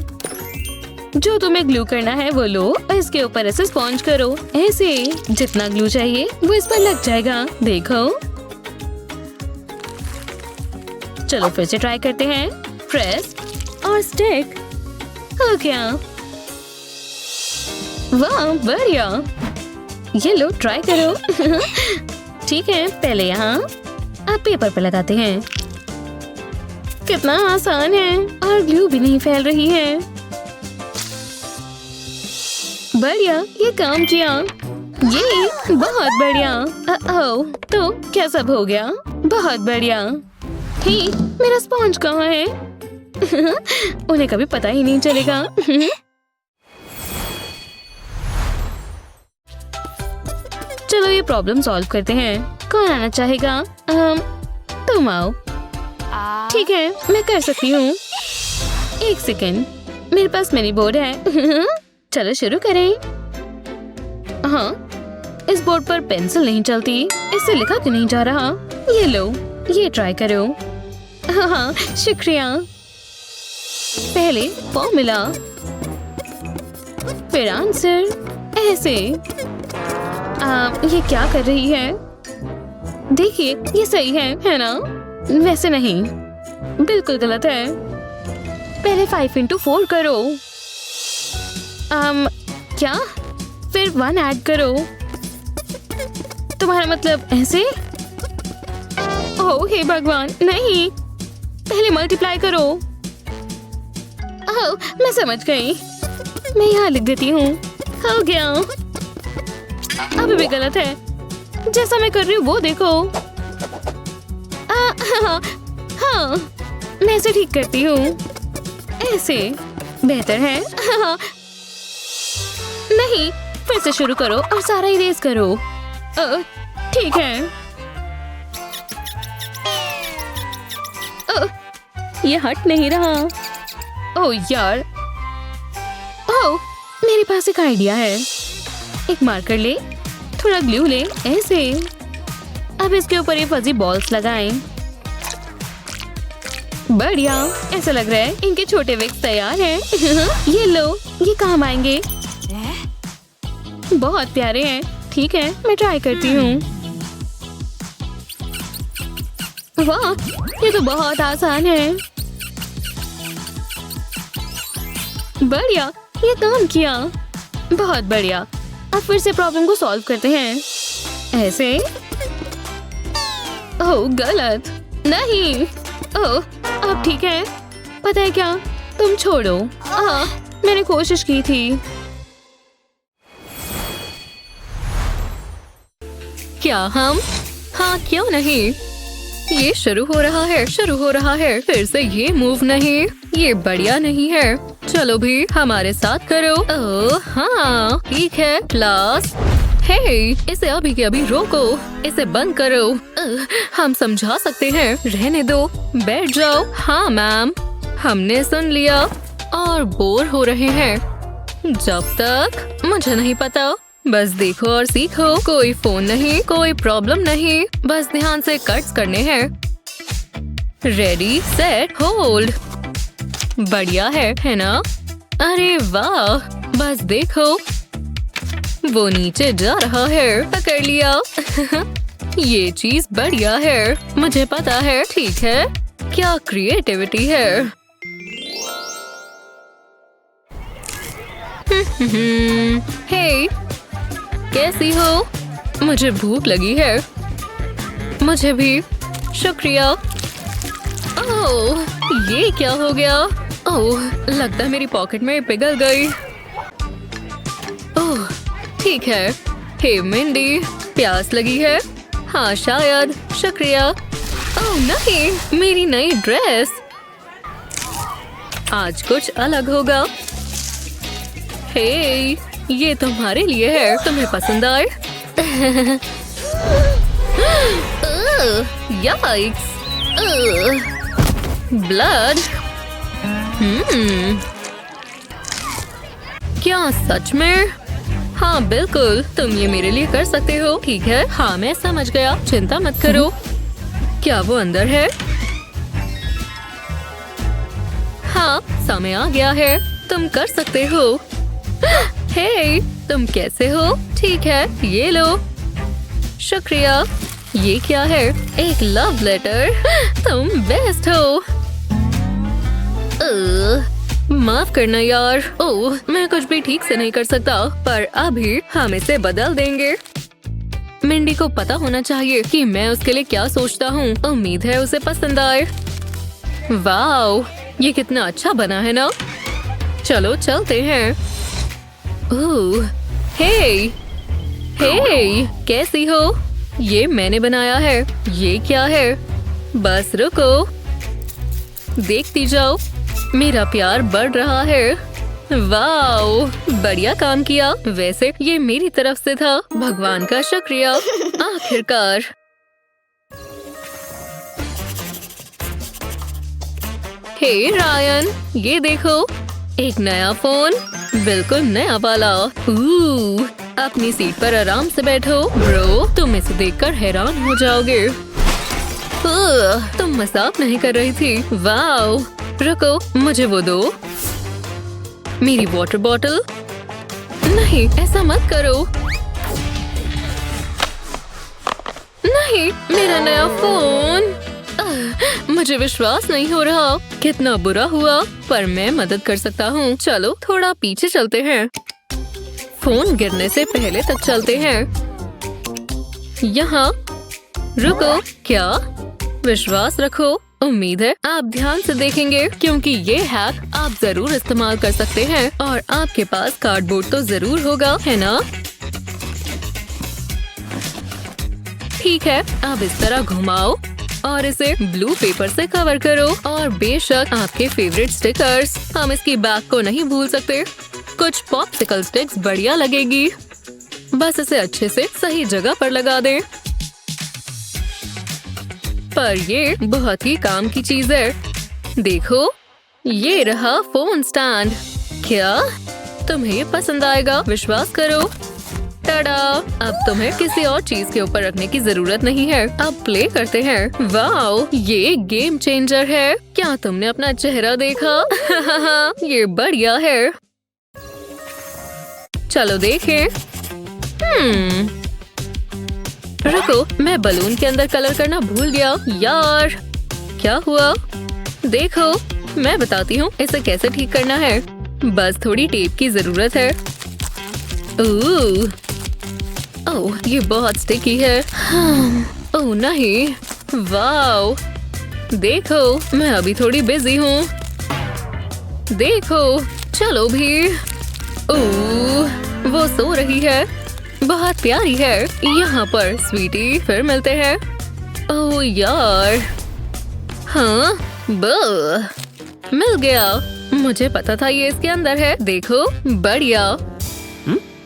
[SPEAKER 4] जो तुम्हें ग्लू करना है वो लो और इसके ऊपर ऐसे स्पॉन्ज करो, ऐसे। जितना ग्लू चाहिए वो इस पर लग जाएगा। देखो। चलो फिर से ट्राई करते हैं। प्रेस और स्टिक। हो गया। वाह, बढ़िया। ये लो, ट्राई करो। ठीक है, पहले यहाँ अब पेपर पे लगाते हैं। कितना आसान है और ग्लू भी नहीं फैल रही है। बढ़िया, ये काम किया। ये बहुत बढ़िया। ओह, तो क्या सब हो गया? बहुत बढ़िया। हे, मेरा स्पॉन्ज कहाँ है? उन्हें कभी पता ही नहीं चलेगा। चलो ये प्रॉब्लम सॉल्व करते हैं। कौन आना चाहेगा? तुम आओ। ठीक है, मैं कर सकती हूँ। एक सेकेंड, मेरे पास मिनी बोर्ड है। चलो शुरू करें। हाँ, इस बोर्ड पर पेंसिल नहीं चलती। इससे लिखा क्यों नहीं जा रहा? ये लो, ये ट्राई करो। हाँ, शुक्रिया। पहले फॉर्मूला, फिर आंसर, ऐसे। ये क्या कर रही है? देखिए, ये सही है ना? वैसे नहीं, बिल्कुल गलत है। पहले 5 into 4 करो। क्या? फिर 1 ऐड करो। तुम्हारा मतलब ऐसे? ओह हे भगवान, नहीं। पहले मल्टीप्लाई करो। ओह, मैं समझ गई। मैं यहाँ लिख देती हूँ। हो गया। अभी भी गलत है। जैसा मैं कर रही हूँ वो देखो। हाँ, मैं इसे ठीक करती हूँ। ऐसे बेहतर है। नहीं, फिर से शुरू करो और सारा इरेज करो। ठीक है। ये हट नहीं रहा। ओह यार। ओह, मेरे पास एक आइडिया है। एक मार्कर ले, थोड़ा ग्लू ले, ऐसे। अब इसके ऊपर ये फजी बॉल्स लगाएं। बढ़िया, ऐसा लग रहा है इनके छोटे विक्स तैयार हैं। ये लो, ये काम आएंगे। बहुत प्यारे हैं। ठीक है, मैं ट्राई करती हूँ। वाह, ये तो बहुत आसान है। बढ़िया, ये काम किया। बहुत बढ़िया। अब फिर से प्रॉब्लम को सॉल्व करते हैं। ऐसे। ओह गलत। नहीं। ओह, अब ठीक है। पता है क्या, तुम छोड़ो। मैंने कोशिश की थी।
[SPEAKER 3] क्या हम? हाँ, क्यों नहीं। ये शुरू हो रहा है, शुरू हो रहा है। फिर से ये मूव नहीं, ये बढ़िया नहीं है। चलो भी हमारे साथ करो। ओह हाँ, ठीक है क्लास। हे, इसे अभी के अभी रोको, इसे बंद करो। हम समझा सकते हैं। रहने दो, बैठ जाओ। हाँ मैम, हमने सुन लिया और बोर हो रहे हैं। जब तक मुझे नहीं पता, बस देखो और सीखो। कोई फोन नहीं, कोई प्रॉब्लम नहीं, बस ध्यान से कट्स करने हैं। Ready set hold. बढ़िया है ना? अरे वाह, बस देखो, वो नीचे जा रहा है। पकड़ लिया। ये चीज बढ़िया है, मुझे पता है। ठीक है, क्या क्रिएटिविटी है। हे, कैसी हो? मुझे भूख लगी है। मुझे भी। शुक्रिया। ओह, ये क्या हो गया? ओह, लगता है मेरी पॉकेट में पिघल गई। ओह, ठीक है। हे मिंडी, प्यास लगी है? हाँ शायद। शुक्रिया। ओह नहीं, मेरी नई ड्रेस। आज कुछ अलग होगा। हे, ये तुम्हारे लिए है, तुम्हें पसंद आए? Yikes, blood. क्या सच में? हाँ बिल्कुल, तुम ये मेरे लिए कर सकते हो। ठीक है, हाँ मैं समझ गया, चिंता मत करो। क्या वो अंदर है? हाँ, समय आ गया है, तुम कर सकते हो। हे, तुम कैसे हो? ठीक है, ये लो। शुक्रिया। ये क्या है? एक लव लेटर। तुम बेस्ट हो। माफ करना यार। ओह, मैं कुछ भी ठीक से नहीं कर सकता, पर अभी हम इसे बदल देंगे। मिंडी को पता होना चाहिए कि मैं उसके लिए क्या सोचता हूँ। उम्मीद है उसे पसंद आए। वाओ, ये कितना अच्छा बना है ना? चलो चलते हैं। ओह, हे, कैसी हो? ये मैंने बनाया है। ये क्या है? बस रुको, देखती जाओ। मेरा प्यार बढ़ रहा है। वाओ, बढ़िया काम किया। वैसे ये मेरी तरफ से था। भगवान का शुक्रिया। आखिरकार। हे रायन, ये देखो, एक नया फोन, बिल्कुल नया वाला। अपनी सीट पर आराम से बैठो। ब्रो, तुम इसे देखकर हैरान हो जाओगे। तुम मजाक नहीं कर रही थी। वाओ, रुको, मुझे वो दो। मेरी वाटर बॉटल। नहीं, ऐसा मत करो। नहीं, मेरा नया फोन। मुझे विश्वास नहीं हो रहा। कितना बुरा हुआ, पर मैं मदद कर सकता हूँ। चलो थोड़ा पीछे चलते हैं। फोन गिरने से पहले तक चलते हैं। यहाँ रुको। क्या? विश्वास रखो। उम्मीद है आप ध्यान से देखेंगे, क्योंकि ये हैक आप जरूर इस्तेमाल कर सकते हैं। और आपके पास कार्डबोर्ड तो जरूर होगा, है ना? ठीक है, अब इस तरह घुमाओ। और इसे ब्लू पेपर से कवर करो और बेशक आपके फेवरेट स्टिकर्स। हम इसकी बैक को नहीं भूल सकते। कुछ पॉप्सिकल स्टिक्स बढ़िया लगेगी। बस इसे अच्छे से सही जगह पर लगा दें। पर ये बहुत ही काम की चीज है। देखो, ये रहा फोन स्टैंड। क्या तुम्हें ये पसंद आएगा? विश्वास करो। टाडा! अब तुम्हें किसी और चीज के ऊपर रखने की जरूरत नहीं है। अब प्ले करते हैं। वाओ, ये गेम चेंजर है। क्या तुमने अपना चेहरा देखा? ये बढ़िया है। चलो देखें। रुको, मैं बलून के अंदर कलर करना भूल गया यार। क्या हुआ? देखो, मैं बताती हूँ इसे कैसे ठीक करना है। बस थोड़ी टेप की जरूरत है। ओह, ये बहुत स्टिकी है। ओह नहीं, वाओ! देखो, मैं अभी थोड़ी बिजी हूँ। देखो, चलो भी। ओह, वो सो रही है। बहुत प्यारी है। यहाँ पर स्वीटी, फिर मिलते हैं। ओह यार, हाँ, मिल गया। मुझे पता था ये इसके अंदर है। देखो, बढ़िया।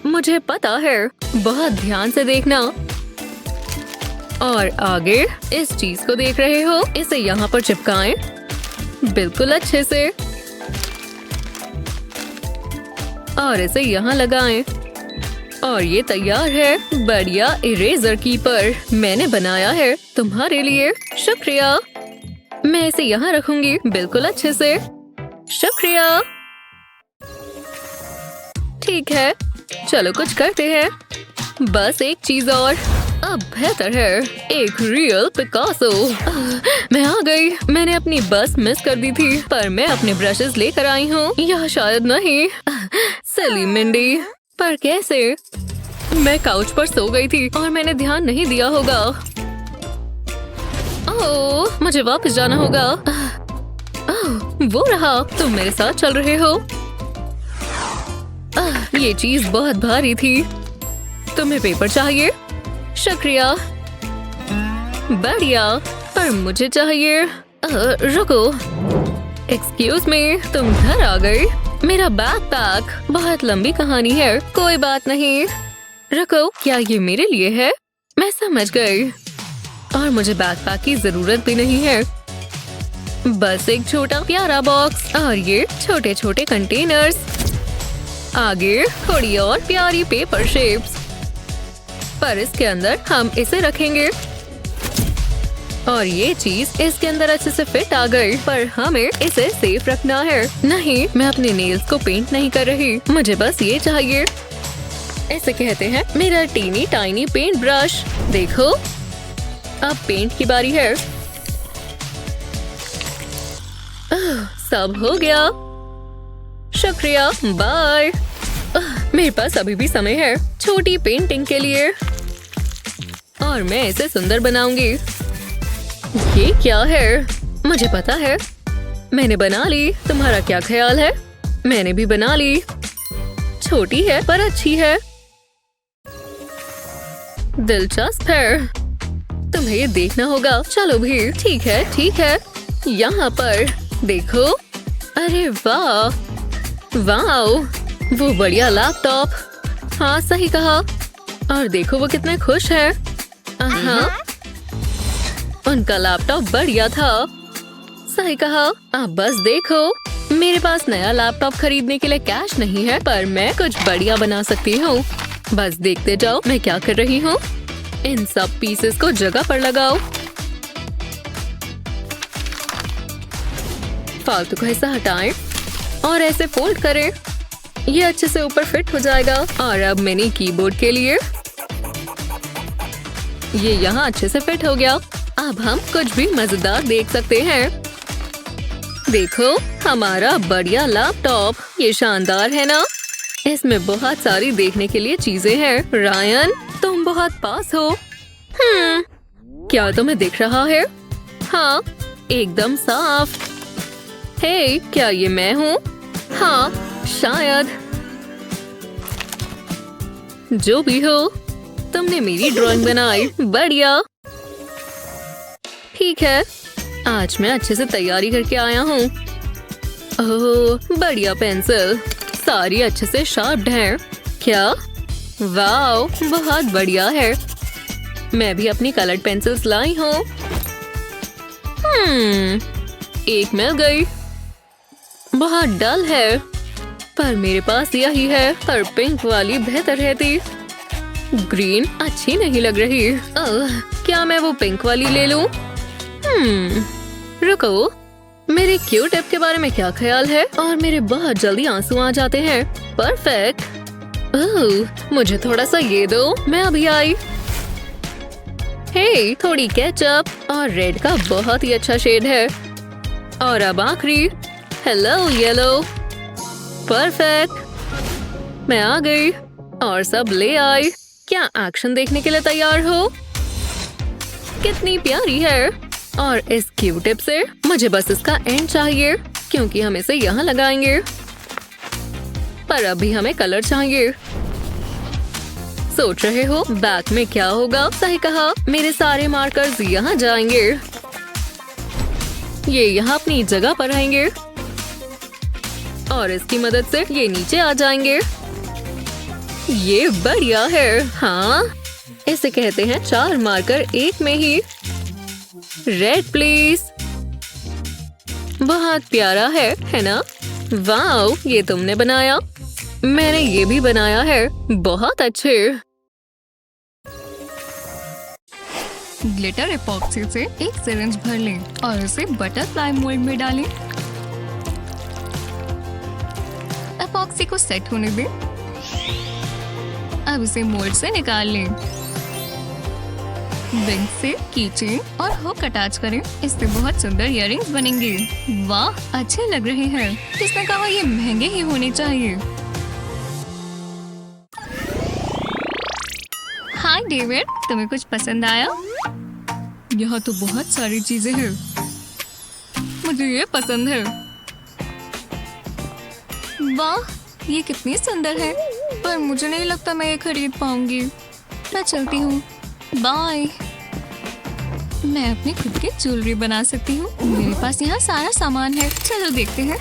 [SPEAKER 3] मुझे पता है। बहुत ध्यान से देखना। और आगे इस चीज को देख रहे हो? इसे यहाँ पर चिपकाएं, बिल्कुल अच्छे से। और इसे यहाँ लगाएं। और ये तैयार है। बढ़िया इरेजर कीपर मैंने बनाया है तुम्हारे लिए। शुक्रिया। मैं इसे यहाँ रखूंगी, बिल्कुल अच्छे से। शुक्रिया। ठीक है, चलो कुछ करते हैं। बस एक चीज और। अब बेहतर है। एक रियल पिकासो। मैं आ गई। मैंने अपनी बस मिस कर दी थी, पर मैं अपने ब्रशेस लेकर आई हूँ। यह शायद नहीं। सिली मिंडी, पर कैसे? मैं काउच पर सो गई थी और मैंने ध्यान नहीं दिया होगा। ओह, मुझे वापस जाना होगा। ओह, वो रहा। तुम मेरे साथ चल रहे हो? ये चीज बहुत भारी थी। तुम्हें पेपर चाहिए? शुक्रिया। बढ़िया, पर मुझे चाहिए। रुको, एक्सक्यूज मी, तुम घर आ गए? मेरा बैकपैक। बहुत लंबी कहानी है। कोई बात नहीं। रुको, क्या ये मेरे लिए है? मैं समझ गई। और मुझे बैकपैक की जरूरत भी नहीं है। बस एक छोटा प्यारा बॉक्स और ये छोटे छोटे कंटेनर्स। आगे थोड़ी और प्यारी पेपर शेप्स। पर इसके अंदर हम इसे रखेंगे। और ये चीज इसके अंदर अच्छे से फिट आ गई, पर हमें इसे सेफ रखना है। नहीं, मैं अपने नेल्स को पेंट नहीं कर रही। मुझे बस ये चाहिए। इसे कहते हैं मेरा टीनी टाइनी पेंट ब्रश। देखो, अब पेंट की बारी है। सब हो गया। शुक्रिया, बाय। मेरे पास अभी भी समय है छोटी पेंटिंग के लिए। और मैं इसे सुंदर बनाऊंगी। ये क्या है? मुझे पता है। मैंने बना ली। तुम्हारा क्या ख्याल है? मैंने भी बना ली। छोटी है पर अच्छी है। दिलचस्प है। तुम्हें ये देखना होगा। चलो भी। ठीक है, ठीक है। यहाँ पर देखो। अरे वाह, वाह, वो बढ़िया लैपटॉप। हाँ, सही कहा। और देखो वो कितने खुश है। हाँ, उनका लैपटॉप बढ़िया था। सही कहा। अब बस देखो, मेरे पास नया लैपटॉप खरीदने के लिए कैश नहीं है, पर मैं कुछ बढ़िया बना सकती हूँ। बस देखते जाओ मैं क्या कर रही हूँ। इन सब पीसेस को जगह पर लगाओ। फालतू का हिस्सा हटाएं और ऐसे फोल्ड करें। ये अच्छे से ऊपर फिट हो जाएगा। और अब मिनी कीबोर्ड के लिए ये यहाँ अच्छे से फिट हो गया। अब हम कुछ भी मजेदार देख सकते हैं। देखो, हमारा बढ़िया लैपटॉप। ये शानदार है ना? इसमें बहुत सारी देखने के लिए चीजें हैं। रायन, तुम बहुत पास हो। क्या तुम्हें दिख रहा है? हाँ, एकदम साफ। हे, क्या ये मैं हूँ? हाँ, शायद। जो भी हो, तुमने मेरी ड्राइंग बनाई। बढ़िया। ठीक है, आज मैं अच्छे से तैयारी करके आया हूँ। ओह, बढ़िया पेंसिल, सारी अच्छे से शार्प्ड है। क्या? वाओ, बहुत बढ़िया है। मैं भी अपनी कलर्ड पेंसिल्स लाई हूँ। एक मिल गई। बहुत डल है, पर मेरे पास यही है, पर पिंक वाली बेहतर रहती। ग्रीन अच्छी नहीं लग रही। क्या मैं वो पिंक वाली ले लूं? रुको, मेरे क्यू टिप के बारे में क्या ख्याल है? और मेरे बहुत जल्दी आंसू आ जाते हैं। परफेक्ट। ओह, मुझे थोड़ा सा ये दो, मैं अभी आई। हे, थोड़ी केचप, और रेड का बहुत ही अच्छा शेड है। और अब आखिरी, हेलो येलो। परफेक्ट, मैं आ गई और सब ले आई। क्या एक्शन देखने के लिए तैयार हो? कितनी प्यारी है। और इस क्यू टिप से मुझे बस इसका एंड चाहिए, क्योंकि हम इसे यहाँ लगाएंगे। पर अभी हमें कलर चाहिए। सोच रहे हो बैक में क्या होगा? सही कहा, मेरे सारे मार्कर्स यहाँ जाएंगे। ये यहाँ अपनी जगह पर रहेंगे और इसकी मदद से ये नीचे आ जाएंगे। ये बढ़िया है। हाँ, इसे कहते हैं 4 मार्कर एक में ही। Red please. बहुत प्यारा है ना? वाओ, ये तुमने बनाया। मैंने ये भी बनाया है। बहुत अच्छे।
[SPEAKER 1] ग्लिटर एपॉक्सी से एक सिरिंज भर लें और उसे बटरफ्लाई मोल्ड में डालें। एपॉक्सी को सेट होने दें। अब इसे मोल्ड से निकाल लें। विंग से कीचेन और हुक अटैच करें। इससे बहुत सुंदर इयररिंग्स बनेंगे। वाह, अच्छे लग रहे हैं। किसने कहा ये महंगे ही होने चाहिए? हाय डेविड, तुम्हें कुछ पसंद आया? यहाँ तो बहुत सारी चीजें हैं। मुझे ये पसंद है। वाह, ये कितनी सुंदर है, पर मुझे नहीं लगता मैं ये खरीद पाऊंगी। मैं चलती हूँ, बाय। मैं अपनी खुद की ज्वेलरी बना सकती हूँ। मेरे पास यहाँ सारा सामान है। चलो देखते हैं।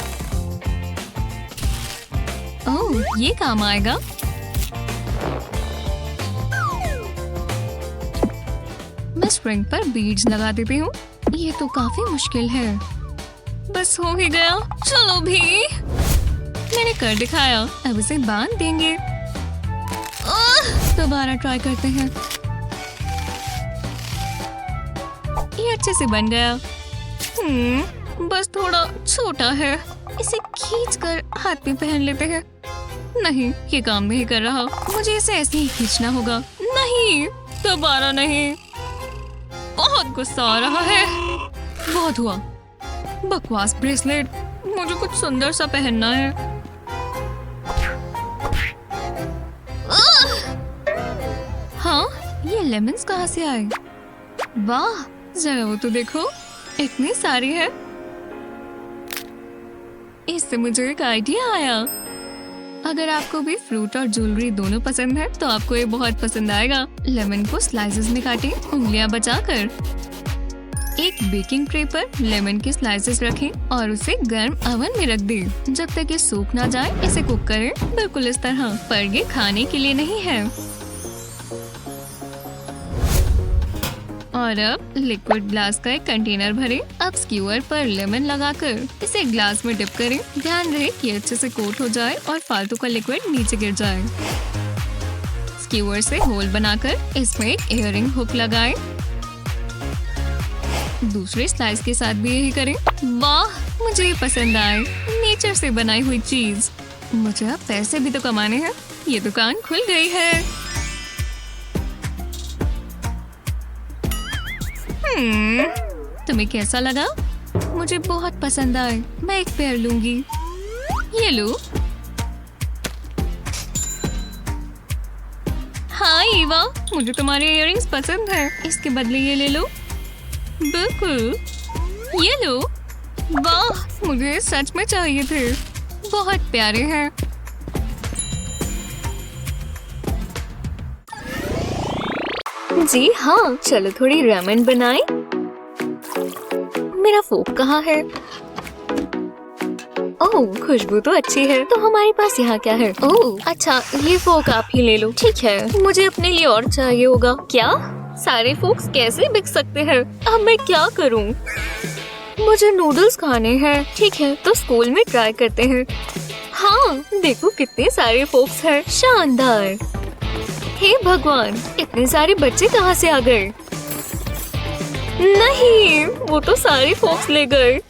[SPEAKER 1] ओह, ये काम आएगा। मैं स्प्रिंग पर बीड्स लगा देती हूँ। ये तो काफी मुश्किल है। बस हो ही गया। चलो भी, मैंने कर दिखाया। अब इसे बांध देंगे। दोबारा ट्राई करते हैं। ये अच्छे से बन गया। बस थोड़ा छोटा है। इसे खींचकर हाथ में पहन लेते हैं। नहीं, ये काम नहीं कर रहा। मुझे इसे ऐसे ही खींचना होगा। नहीं, दोबारा नहीं। बहुत गुस्सा आ रहा है। बहुत हुआ। बकवास ब्रेसलेट। मुझे कुछ सुंदर सा पहनना है। हाँ, ये लेमन्स कहाँ से आए? वाह, जरा वो तो देखो, इतनी सारी है। इससे मुझे एक आइडिया आया। अगर आपको भी फ्रूट और ज्वेलरी दोनों पसंद है तो आपको ये बहुत पसंद आएगा। लेमन को स्लाइसेस में काटें, उंगलियां बचाकर। एक बेकिंग ट्रे पर लेमन के स्लाइसेस रखें और उसे गर्म ओवन में रख दें। जब तक ये सूख ना जाए इसे कुक करें, बिल्कुल इस तरह। पर ये खाने के लिए नहीं है। और अब लिक्विड ग्लास का एक कंटेनर भरें। अब स्क्यूअर पर लेमन लगाकर इसे ग्लास में डिप करें। ध्यान रहे कि अच्छे से कोट हो जाए और फालतू का लिक्विड नीचे गिर जाए। स्क्यूअर से होल बनाकर इसमें एक इयररिंग हुक लगाएं। दूसरे स्लाइस के साथ भी यही करें। वाह, मुझे ये पसंद आए। नेचर से बनाई हुई चीज। मुझे अब पैसे भी तो कमाने हैं। ये दुकान खुल गई है। तुम्हें कैसा लगा? मुझे बहुत पसंद आए। मैं एक पेयर लूंगी। ये लो। हाँ ईवा, मुझे तुम्हारे इयररिंग्स पसंद है। इसके बदले ये ले लो। बिल्कुल, ये लो। वाह, मुझे सच में चाहिए थे। बहुत प्यारे हैं। जी हाँ, चलो थोड़ी रामेन बनाएं। मेरा फोक कहाँ है? ओह, खुशबू तो अच्छी है। तो हमारे पास यहाँ क्या है? ओह, अच्छा, ये फोक आप ही ले लो। ठीक है, मुझे अपने लिए और चाहिए होगा। क्या? सारे फोक्स कैसे बिक सकते हैं? अब मैं क्या करूँ? मुझे नूडल्स खाने हैं। ठीक है, तो स्कूल में ट्राई करते हैं। हाँ, देखो कितने सारे फोक्स हैं। शानदार। हे भगवान, इतने सारे बच्चे कहाँ से आ गए? नहीं, वो तो सारे फोक्स ले गए।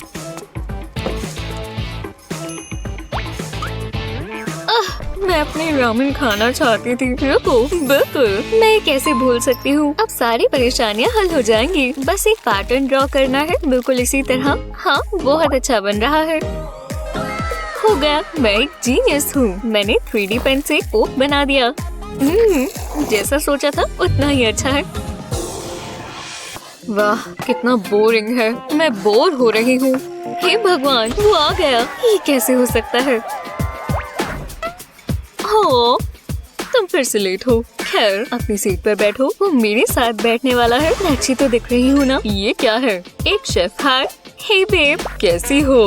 [SPEAKER 1] मैं अपने रामेन खाना चाहती थी। रुको, बिल्कुल, मैं कैसे भूल सकती हूँ। अब सारी परेशानियाँ हल हो जाएंगी। बस एक पैटर्न ड्रॉ करना है, बिल्कुल इसी तरह। हाँ, बहुत अच्छा बन रहा है। हो गया, मैं एक जीनियस हूँ। मैंने 3D पेन से पोक बना दिया। जैसा सोचा था उतना ही अच्छा है। वाह, कितना बोरिंग है। मैं बोर हो रही हूँ। हे भगवान, वो आ गया। ये कैसे हो सकता है? हो, तुम फिर से लेट हो। खैर, अपनी सीट पर बैठो। वो मेरे साथ बैठने वाला है। मैं अच्छी तो दिख रही हूँ ना? ये क्या है? एक शेफ हैट। हे बेब, कैसी हो?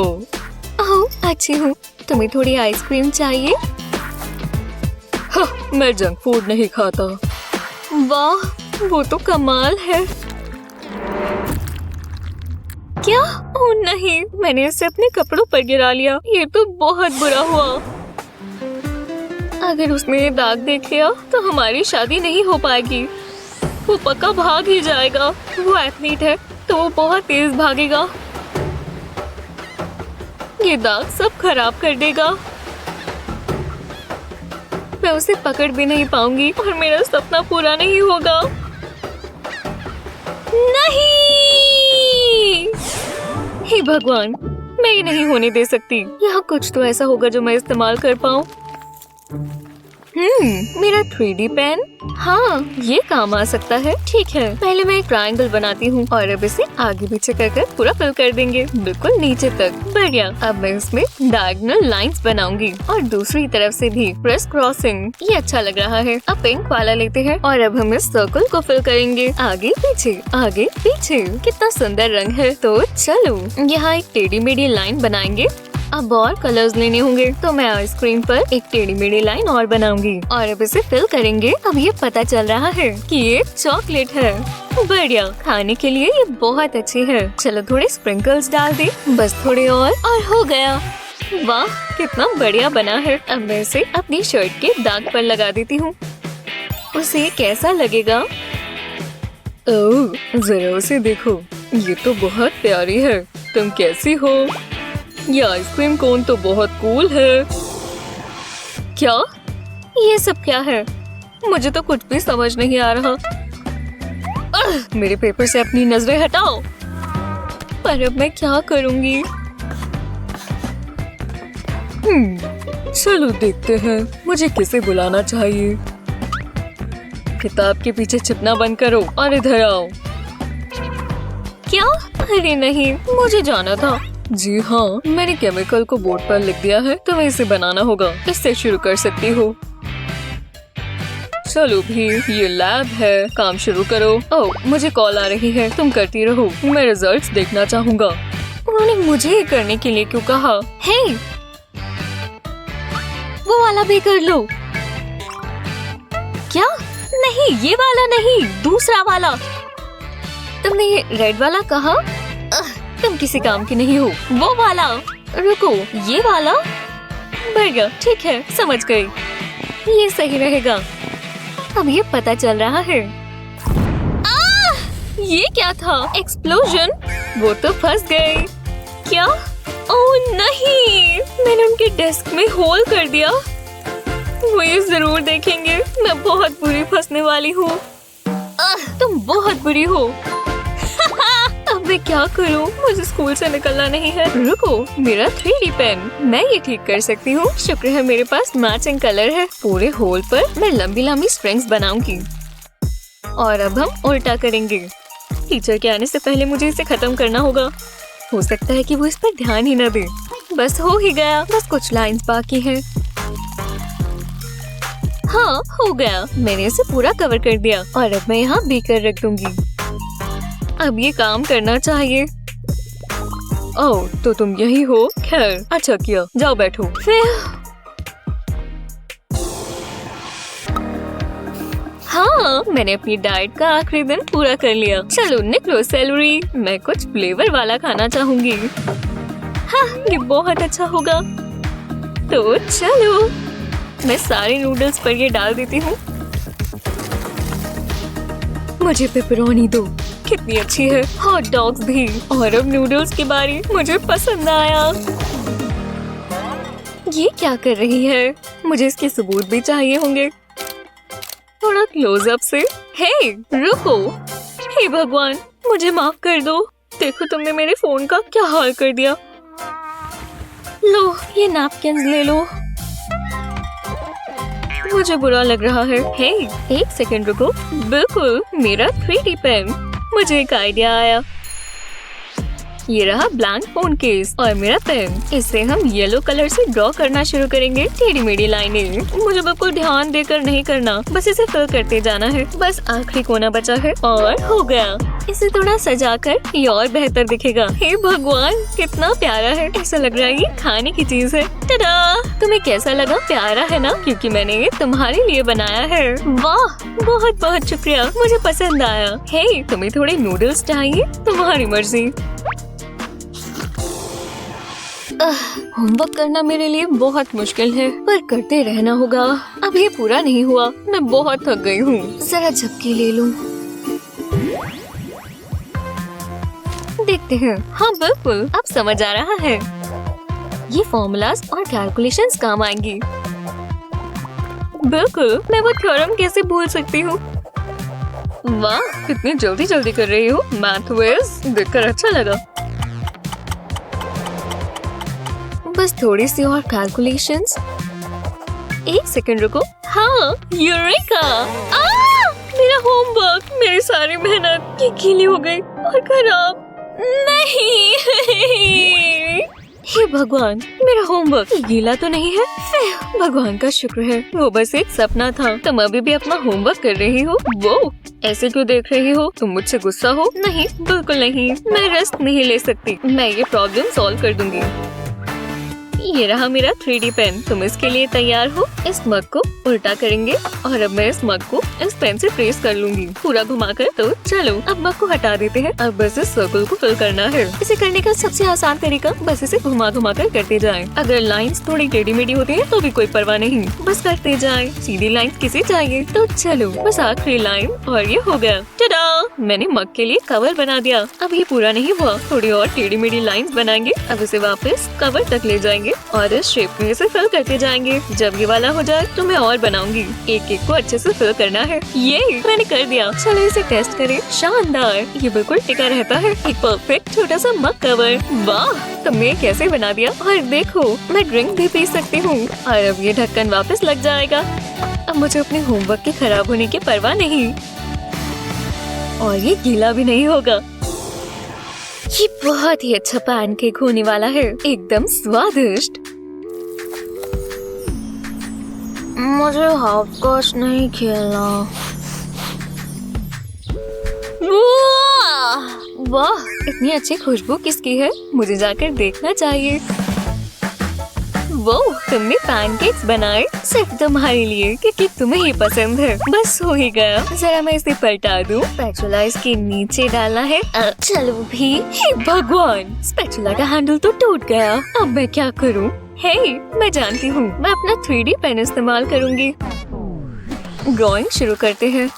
[SPEAKER 1] ओह, अच्छी हूँ। तुम्हें थोड़ी आइसक्रीम चाहिए? हाँ, मैं जंक फूड नहीं खाता। वाह, वो तो कमाल है। क्या? ओह नहीं, मैंने इसे अपने कपड़ों पर गिरा लिया। ये तो बहुत बुरा हुआ। अगर उसने ये दाग देख लिया तो हमारी शादी नहीं हो पाएगी। वो पक्का भाग ही जाएगा। वो एथलीट है तो वो बहुत तेज भागेगा। ये दाग सब खराब कर देगा। मैं उसे पकड़ भी नहीं पाऊंगी और मेरा सपना पूरा नहीं होगा। नहीं! हे भगवान, मैं ये नहीं होने दे सकती। यहाँ कुछ तो ऐसा होगा जो मैं इस्तेमाल कर पाऊँ। मेरा 3D पेन। हाँ, ये काम आ सकता है। ठीक है, पहले मैं एक ट्रायंगल बनाती हूँ और अब इसे आगे पीछे कर पूरा फिल कर देंगे, बिल्कुल नीचे तक। बढ़िया। अब मैं इसमें डायगोनल लाइंस बनाऊंगी और दूसरी तरफ से भी क्रिस क्रॉसिंग। ये अच्छा लग रहा है। अब पिंक वाला लेते हैं और अब हम इस सर्कल को फिल करेंगे। आगे पीछे। कितना सुंदर रंग है। तो चलो यहाँ एक टेढ़ी मेढ़ी लाइन बनाएंगे। अब और कलर्स लेने होंगे तो मैं आइसक्रीम पर एक टेढ़ी मेढ़ी लाइन और बनाऊंगी और अब इसे फिल करेंगे। अब ये पता चल रहा है कि ये चॉकलेट है। बढ़िया, खाने के लिए ये बहुत अच्छी है। चलो थोड़े स्प्रिंकल्स डाल दे, बस थोड़े और हो गया। वाह, कितना बढ़िया बना है। अब मैं इसे अपनी शर्ट के दाग पर लगा देती हूँ। उसे कैसा लगेगा? ओह, जरा उसे देखो, ये तो बहुत प्यारी है। तुम कैसी हो? ये आइसक्रीम कोन तो बहुत कूल है। क्या? ये सब क्या है? मुझे तो कुछ भी समझ नहीं आ रहा। मेरे पेपर से अपनी नजरें हटाओ। पर अब मैं क्या करूंगी? चलो देखते हैं, मुझे किसे बुलाना चाहिए। किताब के पीछे छिपना बंद करो और इधर आओ। क्या? अरे नहीं, मुझे जाना था। जी हाँ, मैंने केमिकल को बोर्ड पर लिख दिया है। तुम्हें इसे बनाना होगा। इससे शुरू कर सकती हो। चलो भी, ये लैब है। काम शुरू करो। ओह, मुझे कॉल आ रही है। तुम करती रहो, मैं रिजल्ट्स देखना चाहूँगा। उन्होंने मुझे ये करने के लिए क्यों कहा? हे, वो वाला भी कर लो। क्या? नहीं, ये वाला नहीं, दूसरा वाला। तुमने ये रेड वाला कहा? तुम किसी काम की नहीं हो। वो वाला। रुको, ये वाला? बढ़िया, ठीक है, समझ गई। ये सही रहेगा। अब ये पता चल रहा है। ये क्या था? एक्सप्लोजन? वो तो फंस गई। क्या? ओह नहीं, मैंने उनके डेस्क में होल कर दिया। वो ये जरूर देखेंगे। मैं बहुत बुरी फंसने वाली हूँ। तुम बहुत बुरी हो। अब मैं क्या करूं? मुझे स्कूल से निकलना नहीं है। रुको, मेरा 3D पेन, मैं ये ठीक कर सकती हूँ। शुक्र है मेरे पास मैचिंग कलर है। पूरे होल पर मैं लंबी लंबी स्ट्रिंग्स बनाऊंगी और अब हम उल्टा करेंगे। टीचर के आने से पहले मुझे इसे खत्म करना होगा। हो सकता है कि वो इस पर ध्यान ही न दे। बस हो ही गया। बस कुछ लाइंस बाकी है। हाँ, हो गया। मैंने इसे पूरा कवर कर दिया और अब मैं यहाँ बीकर रख दूंगी। अब ये काम करना चाहिए। ओह, तो तुम यही हो। खैर, अच्छा किया, जाओ बैठो। हाँ, मैंने अपनी डाइट का आखिरी दिन पूरा कर लिया। चलो निकलो सैलरी, मैं कुछ फ्लेवर वाला खाना चाहूंगी। हाँ, ये बहुत अच्छा होगा। तो चलो, मैं सारे नूडल्स पर ये डाल देती हूँ। मुझे पेपरोनी दो, कितनी अच्छी है। हॉट डॉग्स भी। और अब नूडल्स की बारी, मुझे पसंद आया। ये क्या कर रही है? मुझे इसके सबूत भी चाहिए होंगे। थोड़ा क्लोजअप से। हे, रुको। हे भगवान, मुझे माफ कर दो। देखो तुमने मेरे फोन का क्या हाल कर दिया। लो, ये नैपकिन ले लो। मुझे बुरा लग रहा है। हे, एक सेकंड रुको। बिल्कुल, मेरा 3D पेन। मुझे एक आइडिया आया। ये रहा ब्लैंक फोन केस और मेरा पेन। इसे हम येलो कलर से ड्रॉ करना शुरू करेंगे। टेढ़ी मेढ़ी लाइनें। मुझे बिल्कुल ध्यान देकर नहीं करना, बस इसे फिल करते जाना है। बस आखिरी कोना बचा है और हो गया। इसे थोड़ा सजाकर ये और बेहतर दिखेगा। हे भगवान, कितना प्यारा है। ऐसा लग रहा है ये खाने की चीज है। टडा! तुम्हें कैसा लगा? प्यारा है ना? क्योंकि मैंने ये तुम्हारे लिए बनाया है। वाह, बहुत बहुत शुक्रिया, मुझे पसंद आया। हे, तुम्हें थोड़े नूडल्स चाहिए? तुम्हारी मर्जी। होमवर्क करना मेरे लिए बहुत मुश्किल है, पर करते रहना होगा। अब ये पूरा नहीं हुआ, मैं बहुत थक गई हूँ। जरा झपकी ले लूं। देखते हैं। हाँ बिल्कुल, अब समझ आ रहा है। ये फॉर्मूलाज और कैलकुलेशंस काम आएंगी। बिल्कुल, मैं वो थ्योरम कैसे भूल सकती हूँ। वाह, कितनी जल्दी जल्दी कर रही हो। मैथ वेज देखकर अच्छा लगा। बस थोड़ी सी और कैलकुलेशंस। एक सेकंड रुको। हाँ, यूरेका! मेरा होमवर्क, मेरी सारी मेहनत ये गीली हो गई और खराब। नहीं! हे भगवान, मेरा होमवर्क गीला तो नहीं है। भगवान का शुक्र है, वो बस एक सपना था। तुम अभी भी अपना होमवर्क कर रही हो? वो ऐसे क्यों देख रही हो? तुम मुझसे गुस्सा हो? नहीं, बिल्कुल नहीं। मैं रेस्ट नहीं ले सकती। मैं ये प्रॉब्लम सॉल्व कर दूंगी। ये रहा मेरा 3D पेन। तुम इसके लिए तैयार हो? इस मग को उल्टा करेंगे और अब मैं इस मग को इस पेन से ट्रेस कर लूंगी पूरा घुमाकर। तो चलो, अब मग को हटा देते हैं। अब बस इस सर्कल को फिल करना है। इसे करने का सबसे आसान तरीका बस इसे घुमा घुमा कर करते जाएं। अगर लाइंस थोड़ी टेढ़ी मेढ़ी होती हैं तो भी कोई परवाह नहीं, बस करते जाएं। सीधी लाइंस किसे चाहिए? तो चलो, बस आखिरी लाइन और ये हो गया। टडा! मैंने मग के लिए कवर बना दिया। अब ये पूरा नहीं हुआ, थोड़ी और टेढ़ी मेढ़ी लाइंस बनाएंगे। अब इसे वापस कवर तक ले जाएंगे और इस शेप में इसे फिल करते जाएंगे। जब ये वाला हो जाए तो मैं और बनाऊंगी। एक एक को अच्छे से फिल करना है। ये मैंने कर दिया। चलो इसे टेस्ट करें। शानदार, ये बिल्कुल टिका रहता है। एक परफेक्ट छोटा सा मग कवर। वाह, तुमने कैसे बना दिया। और देखो, मैं ड्रिंक भी पी सकती हूँ। और अब ये ढक्कन वापस लग जाएगा। अब मुझे अपने होमवर्क के खराब होने की परवाह नहीं और ये गीला भी नहीं होगा। ये बहुत ही अच्छा पैनकेक होने वाला है, एकदम स्वादिष्ट। मुझे हाफकॉश नहीं खेलना। वाह, इतनी अच्छी खुशबू किसकी है? मुझे जाकर देखना चाहिए। वो तुमने पैनकेक्स बनाए सिर्फ तुम्हारे लिए, क्योंकि तुम्हें ही पसंद है। बस हो ही गया। जरा मैं इसे पलटा दूं। स्पैचुला इसके नीचे डालना है। चलो भी। हे भगवान, स्पैचुला का हैंडल तो टूट गया। अब मैं क्या करूं? हे, मैं जानती हूँ, मैं अपना 3D पेन इस्तेमाल करूंगी। ड्राइंग शुरू करते हैं।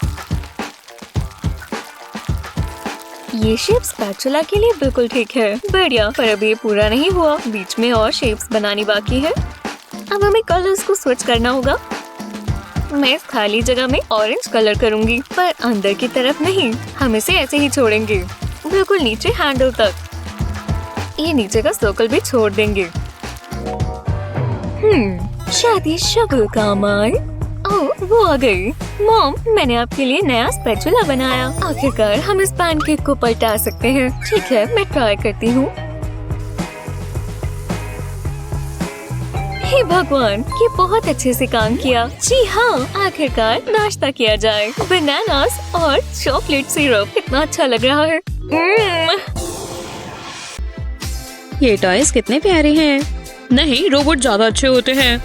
[SPEAKER 1] ये शेप स्पैचुला के लिए बिल्कुल ठीक है। बढ़िया, पर अब ये पूरा नहीं हुआ। बीच में और शेप्स बनानी बाकी है। अब हमें कलर्स को स्विच करना होगा। मैं इस खाली जगह में ऑरेंज कलर करूंगी, पर अंदर की तरफ नहीं। हम इसे ऐसे ही छोड़ेंगे, बिल्कुल नीचे हैंडल तक। ये नीचे का सर्कल भी छोड़ देंगे। शायद ये शक्ल काम आए। ओह, वो आ गई। मॉम, मैंने आपके लिए नया स्पैचुला बनाया। आखिरकार हम इस पैनकेक को पलटा सकते हैं। ठीक है, मैं ट्राई करती हूँ। हे भगवान, ये बहुत अच्छे से काम किया। जी हाँ, आखिरकार नाश्ता किया जाए। बनानास और चॉकलेट सिरप, कितना अच्छा लग रहा है।
[SPEAKER 4] ये टॉयज कितने प्यारे हैं। नहीं, रोबोट ज्यादा अच्छे होते हैं।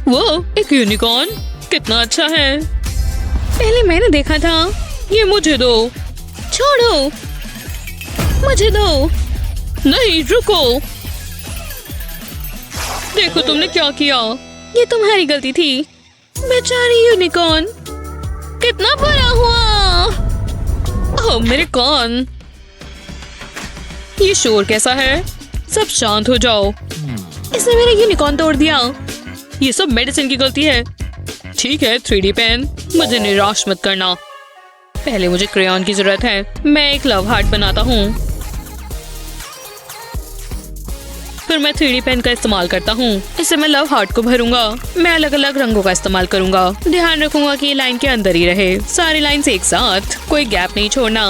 [SPEAKER 4] वो एक यूनिकॉर्न कितना अच्छा है। पहले मैंने देखा था। ये मुझे दो। छोड़ो, मुझे दो। नहीं, रुको। देखो तुमने क्या किया। ये तुम्हारी गलती थी। बेचारी यूनिकॉर्न, कितना बुरा हुआ। ओह मेरे कान। ये शोर कैसा है? सब शांत हो जाओ। इसने मेरा यूनिकॉर्न तोड़ दिया। ये सब मेडिसिन की गलती है। ठीक है 3D पेन, मुझे निराश मत करना। पहले मुझे क्रेयॉन की जरूरत है। मैं एक लव हार्ट बनाता हूँ। फिर मैं 3D पेन का इस्तेमाल करता हूँ। इससे मैं लव हार्ट को भरूंगा। मैं अलग अलग रंगों का इस्तेमाल करूंगा। ध्यान रखूंगा कि ये लाइन के अंदर ही रहे। सारी लाइन एक साथ, कोई गैप नहीं छोड़ना।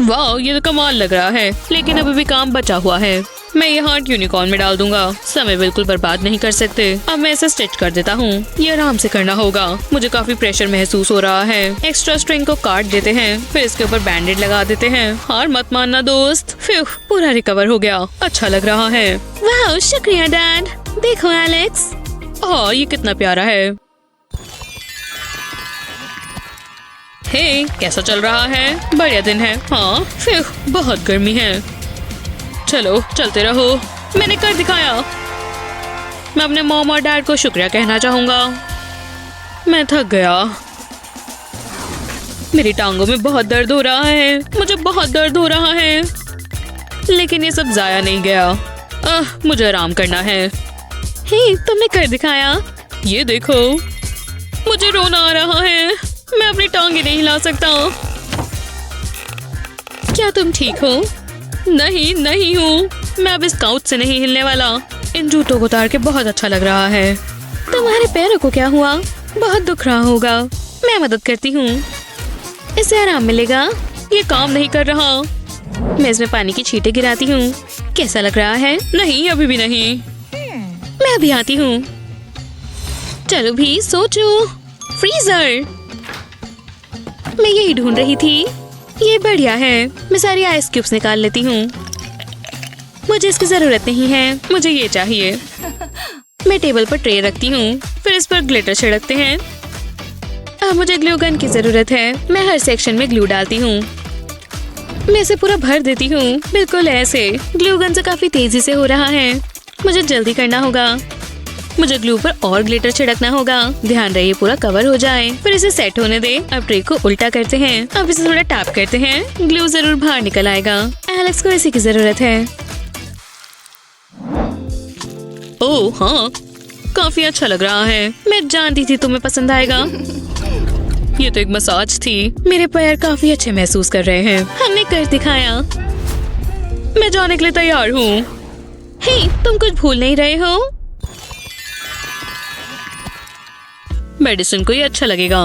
[SPEAKER 4] वाह, ये तो कमाल लग रहा है, लेकिन अभी भी काम बचा हुआ है। मैं ये हार्ट यूनिकॉर्न में डाल दूंगा। समय बिल्कुल बर्बाद नहीं कर सकते। अब मैं इसे स्टिच कर देता हूँ। ये आराम से करना होगा। मुझे काफी प्रेशर महसूस हो रहा है। एक्स्ट्रा स्ट्रिंग को काट देते हैं, फिर इसके ऊपर बैंडेड लगा देते हैं। हार मत मानना दोस्त। फिर पूरा रिकवर हो गया। अच्छा लग रहा है। वाह, शुक्रिया डैड। देखो एलेक्स, ओह ये कितना प्यारा है। हे, कैसा चल रहा है? बढ़िया दिन है। हाँ, फिर बहुत गर्मी है। चलो चलते रहो। मैंने कर दिखाया। मैं अपने मॉम और डैड को शुक्रिया कहना चाहूंगा। मैं थक गया। मेरी टांगों में बहुत दर्द हो रहा है। मुझे बहुत दर्द हो रहा है, लेकिन ये सब जाया नहीं गया। मुझे आराम करना है। हे, तुमने कर दिखाया। ये देखो, मुझे रोना आ रहा है। मैं अपनी टांगे नहीं हिला सकता। क्या तुम ठीक हो? नहीं हूँ। मैं अब इस काउच से नहीं हिलने वाला। इन जूतों को उतार के बहुत अच्छा लग रहा है। तुम्हारे पैरों को क्या हुआ? बहुत दुख रहा होगा। मैं मदद करती हूँ। इससे आराम मिलेगा। ये काम नहीं कर रहा। मैं इसमें पानी की छींटे गिराती हूँ। कैसा लग रहा है? नहीं, अभी भी नहीं। मैं अभी आती हूँ। चलो भी सोचो। फ्रीजर, मैं यही ढूंढ रही थी। ये बढ़िया है। मैं सारी आइस क्यूब्स निकाल लेती हूँ। मुझे इसकी जरूरत नहीं है, मुझे ये चाहिए। मैं टेबल पर ट्रे रखती हूँ, फिर इस पर ग्लिटर छिड़कते हैं। अब मुझे ग्लू गन की जरूरत है। मैं हर सेक्शन में ग्लू डालती हूँ। मैं इसे पूरा भर देती हूँ, बिल्कुल ऐसे। ग्लू गन से काफी तेजी से हो रहा है। मुझे जल्दी करना होगा। मुझे ग्लू पर और ग्लिटर छिड़कना होगा। ध्यान रहे पूरा कवर हो जाए। फिर इसे सेट होने दे। अब ट्रे को उल्टा करते हैं। अब इसे थोड़ा टैप करते हैं। ग्लू जरूर बाहर निकल आएगा। एलेक्स को इसी की जरूरत है। ओह हाँ, काफी अच्छा लग रहा है। मैं जानती थी तुम्हें पसंद आएगा। ये तो एक मसाज थी। मेरे पैर काफी अच्छे महसूस कर रहे हैं। हमने कर दिखाया। मैं जाने के लिए तैयार हूँ। हे, तुम कुछ भूल नहीं रहे हो? मेडिसिन को ये अच्छा लगेगा।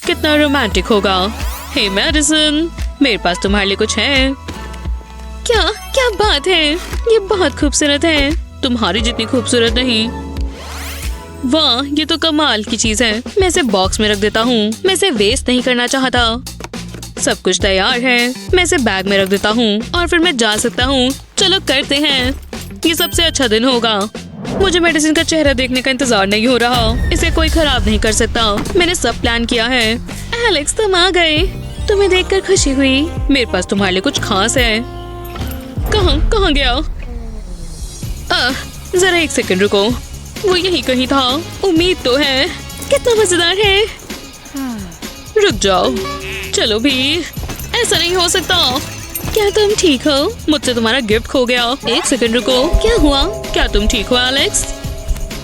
[SPEAKER 4] कितना रोमांटिक होगा। हे मेडिसिन, मेरे पास तुम्हारे लिए कुछ है। क्या क्या बात है? ये बहुत खूबसूरत है। तुम्हारी जितनी खूबसूरत नहीं। वाह, ये तो कमाल की चीज है। मैं इसे बॉक्स में रख देता हूँ। मैं इसे वेस्ट नहीं करना चाहता। सब कुछ तैयार है। मैं इसे बैग में रख देता हूँ और फिर मैं जा सकता हूँ। चलो करते हैं। ये सबसे अच्छा दिन होगा। मुझे मेडिसिन का चेहरा देखने का इंतजार नहीं हो रहा। इसे कोई खराब नहीं कर सकता। मैंने सब प्लान किया है। एलेक्स, तुम आ गए। तुम्हें देखकर खुशी हुई। मेरे पास तुम्हारे लिए कुछ खास है। कहाँ गया? जरा एक सेकंड रुको। वो यही कहीं था। उम्मीद तो है। कितना मजेदार है। रुक जाओ। चलो भी, ऐसा नहीं हो सकता। क्या तुम ठीक हो? मुझसे तुम्हारा गिफ्ट खो गया। एक सेकंड रुको। क्या हुआ? क्या तुम ठीक हो एलेक्स?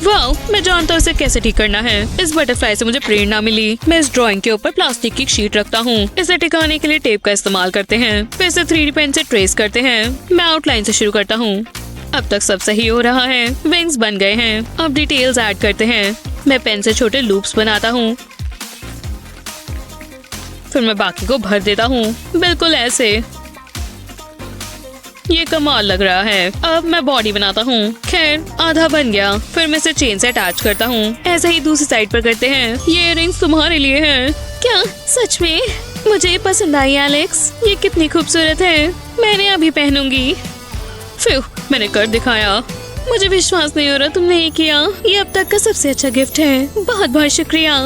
[SPEAKER 4] वाह, मैं जानता हूँ इसे कैसे ठीक करना है। इस बटरफ्लाई से मुझे प्रेरणा मिली। मैं इस ड्राइंग के ऊपर प्लास्टिक की शीट रखता हूँ। इसे टिकाने के लिए टेप का इस्तेमाल करते हैं। फिर इसे 3D पेन से ट्रेस करते हैं। मैं आउटलाइन से शुरू करता हूँ। अब तक सब सही हो रहा है। विंग्स बन गए हैं। अब डिटेल्स ऐड करते हैं। मैं पेन से छोटे लूप्स बनाता हूँ। फिर मैं बाकी को भर देता हूँ, बिल्कुल ऐसे। ये कमाल लग रहा है। अब मैं बॉडी बनाता हूँ। खैर, आधा बन गया। फिर मैं इसे चेन से अटैच करता हूँ। ऐसे ही दूसरी साइड पर करते हैं। ये इयररिंग्स तुम्हारे लिए हैं। क्या सच में? मुझे ये पसंद आई एलेक्स। ये कितनी खूबसूरत है। मैंने अभी पहनूंगी। फिर मैंने कर दिखाया। मुझे विश्वास नहीं हो रहा तुमने ये किया। ये अब तक का सबसे अच्छा गिफ्ट है। बहुत बहुत शुक्रिया।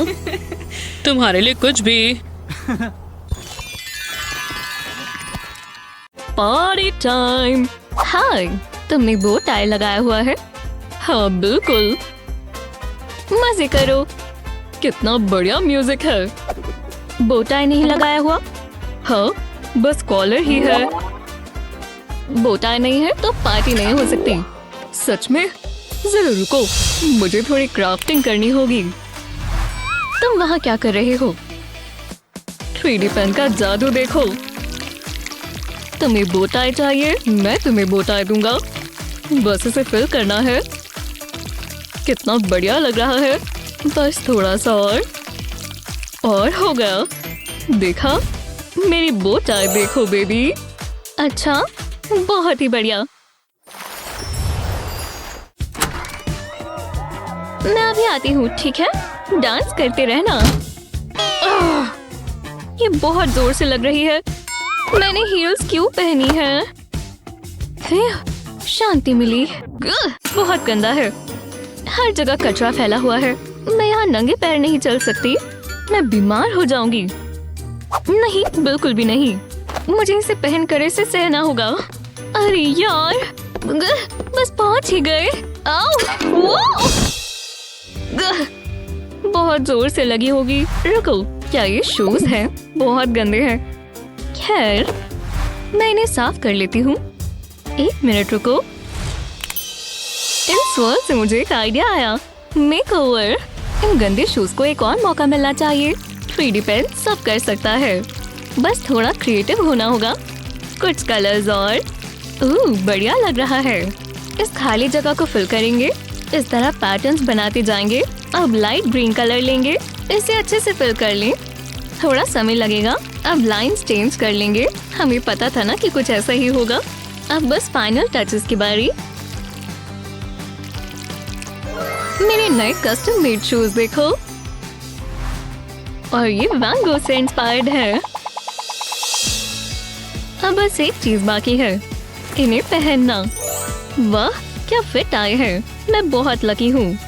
[SPEAKER 4] तुम्हारे लिए कुछ भी।
[SPEAKER 1] Party time. हाय, तुमने बो टाई लगाया हुआ है? हाँ बिल्कुल। मजे करो। कितना बढ़िया म्यूजिक है। बो टाई नहीं लगाया हुआ? हाँ, बस कॉलर ही है। बो टाई नहीं है तो पार्टी नहीं हो सकती। सच में? जरूर रुको, मुझे थोड़ी क्राफ्टिंग करनी होगी। तुम वहाँ क्या कर रहे हो? 3D पेन का जादू देखो। तुम्हें बो टाई चाहिए? मैं तुम्हें बो टाई दूंगा। बस इसे फिल करना है। कितना बढ़िया लग रहा है। बस थोड़ा सा और हो गया। देखा? मेरी बो टाई देखो बेबी। अच्छा, बहुत ही बढ़िया। मैं अभी आती हूँ, ठीक है? डांस करते रहना। ये बहुत जोर से लग रही है। मैंने हील्स क्यों पहनी है? शांति मिली। बहुत गंदा है। हर जगह कचरा फैला हुआ है। मैं यहाँ नंगे पैर नहीं चल सकती। मैं बीमार हो जाऊंगी। नहीं, बिल्कुल भी नहीं। मुझे इसे पहन कर इसे सहना होगा। अरे यार, बस पहुंच ही गए। आओ, वो बहुत जोर से लगी होगी। रुको, क्या ये शूज हैं? बहुत गंदे हैं। खैर, मैं इन्हें साफ कर लेती हूँ। 1 मिनट रुको। इस वर्ड से मुझे एक आइडिया आया। मेकओवर। इन गंदे शूज को एक और मौका मिलना चाहिए। 3D पेन सब कर सकता है। बस थोड़ा क्रिएटिव होना होगा। कुछ कलर्स और बढ़िया लग रहा है। इस खाली जगह को फिल करेंगे। इस तरह पैटर्न्स बनाते जाएंगे। अब लाइट ग्रीन कलर लेंगे। इसे अच्छे से फिल कर लें। थोड़ा समय लगेगा। अब लाइंस चेंज कर लेंगे। हमें पता था ना कि कुछ ऐसा ही होगा। अब बस फाइनल टचेस की बारी। मेरे नए कस्टम मेड शूज देखो। और ये वैन गो से इंस्पायर्ड है। अब बस एक चीज बाकी है, इन्हें पहनना। वाह, क्या फिट आए हैं। मैं बहुत लकी हूँ।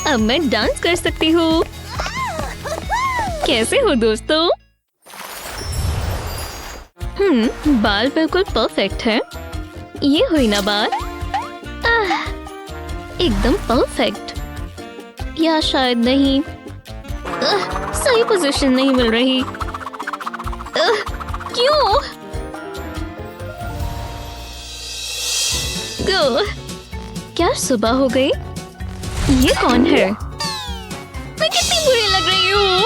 [SPEAKER 1] अब मैं डांस कर सकती हूँ। कैसे हो दोस्तों? बाल बिल्कुल परफेक्ट है। ये हुई ना बात? एकदम परफेक्ट। या शायद नहीं। सही पोजीशन नहीं मिल रही। क्यों? क्या सुबह हो गई? ये कौन है? मैं कितनी बुरी लग रही हूँ।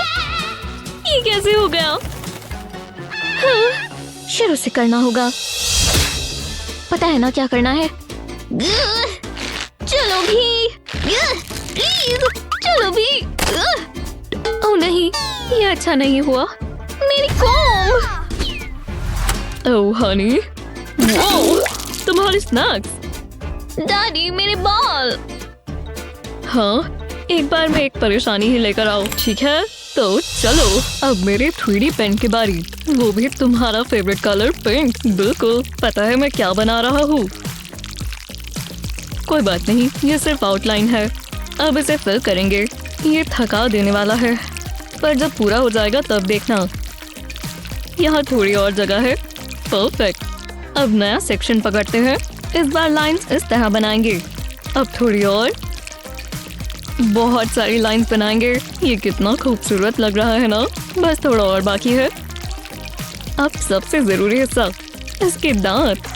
[SPEAKER 1] ये कैसे हो गया? शुरू से करना होगा। पता है ना क्या करना है? चलो भी, प्लीज चलो भी। ओह नहीं, ये अच्छा नहीं हुआ। मेरी कोम। ओह हनी, वो तुम्हारी स्नैक्स। डैडी, मेरे बाल। हाँ, एक बार में एक परेशानी ही लेकर आओ, ठीक है? तो चलो, अब मेरे 3D पेन की बारी। वो भी तुम्हारा फेवरेट कलर पिंक। बिल्कुल पता है मैं क्या बना रहा हूँ। कोई बात नहीं, ये सिर्फ आउटलाइन है। अब इसे फिल करेंगे। ये थका देने वाला है, पर जब पूरा हो जाएगा तब देखना। यहाँ थोड़ी और जगह है। परफेक्ट। अब नया सेक्शन पकड़ते हैं। इस बार लाइंस इस तरह बनाएंगे। अब थोड़ी और, बहुत सारी लाइंस बनाएंगे। ये कितना खूबसूरत लग रहा है ना? बस थोड़ा और बाकी है। अब सबसे जरूरी हिस्सा, इसके दांत,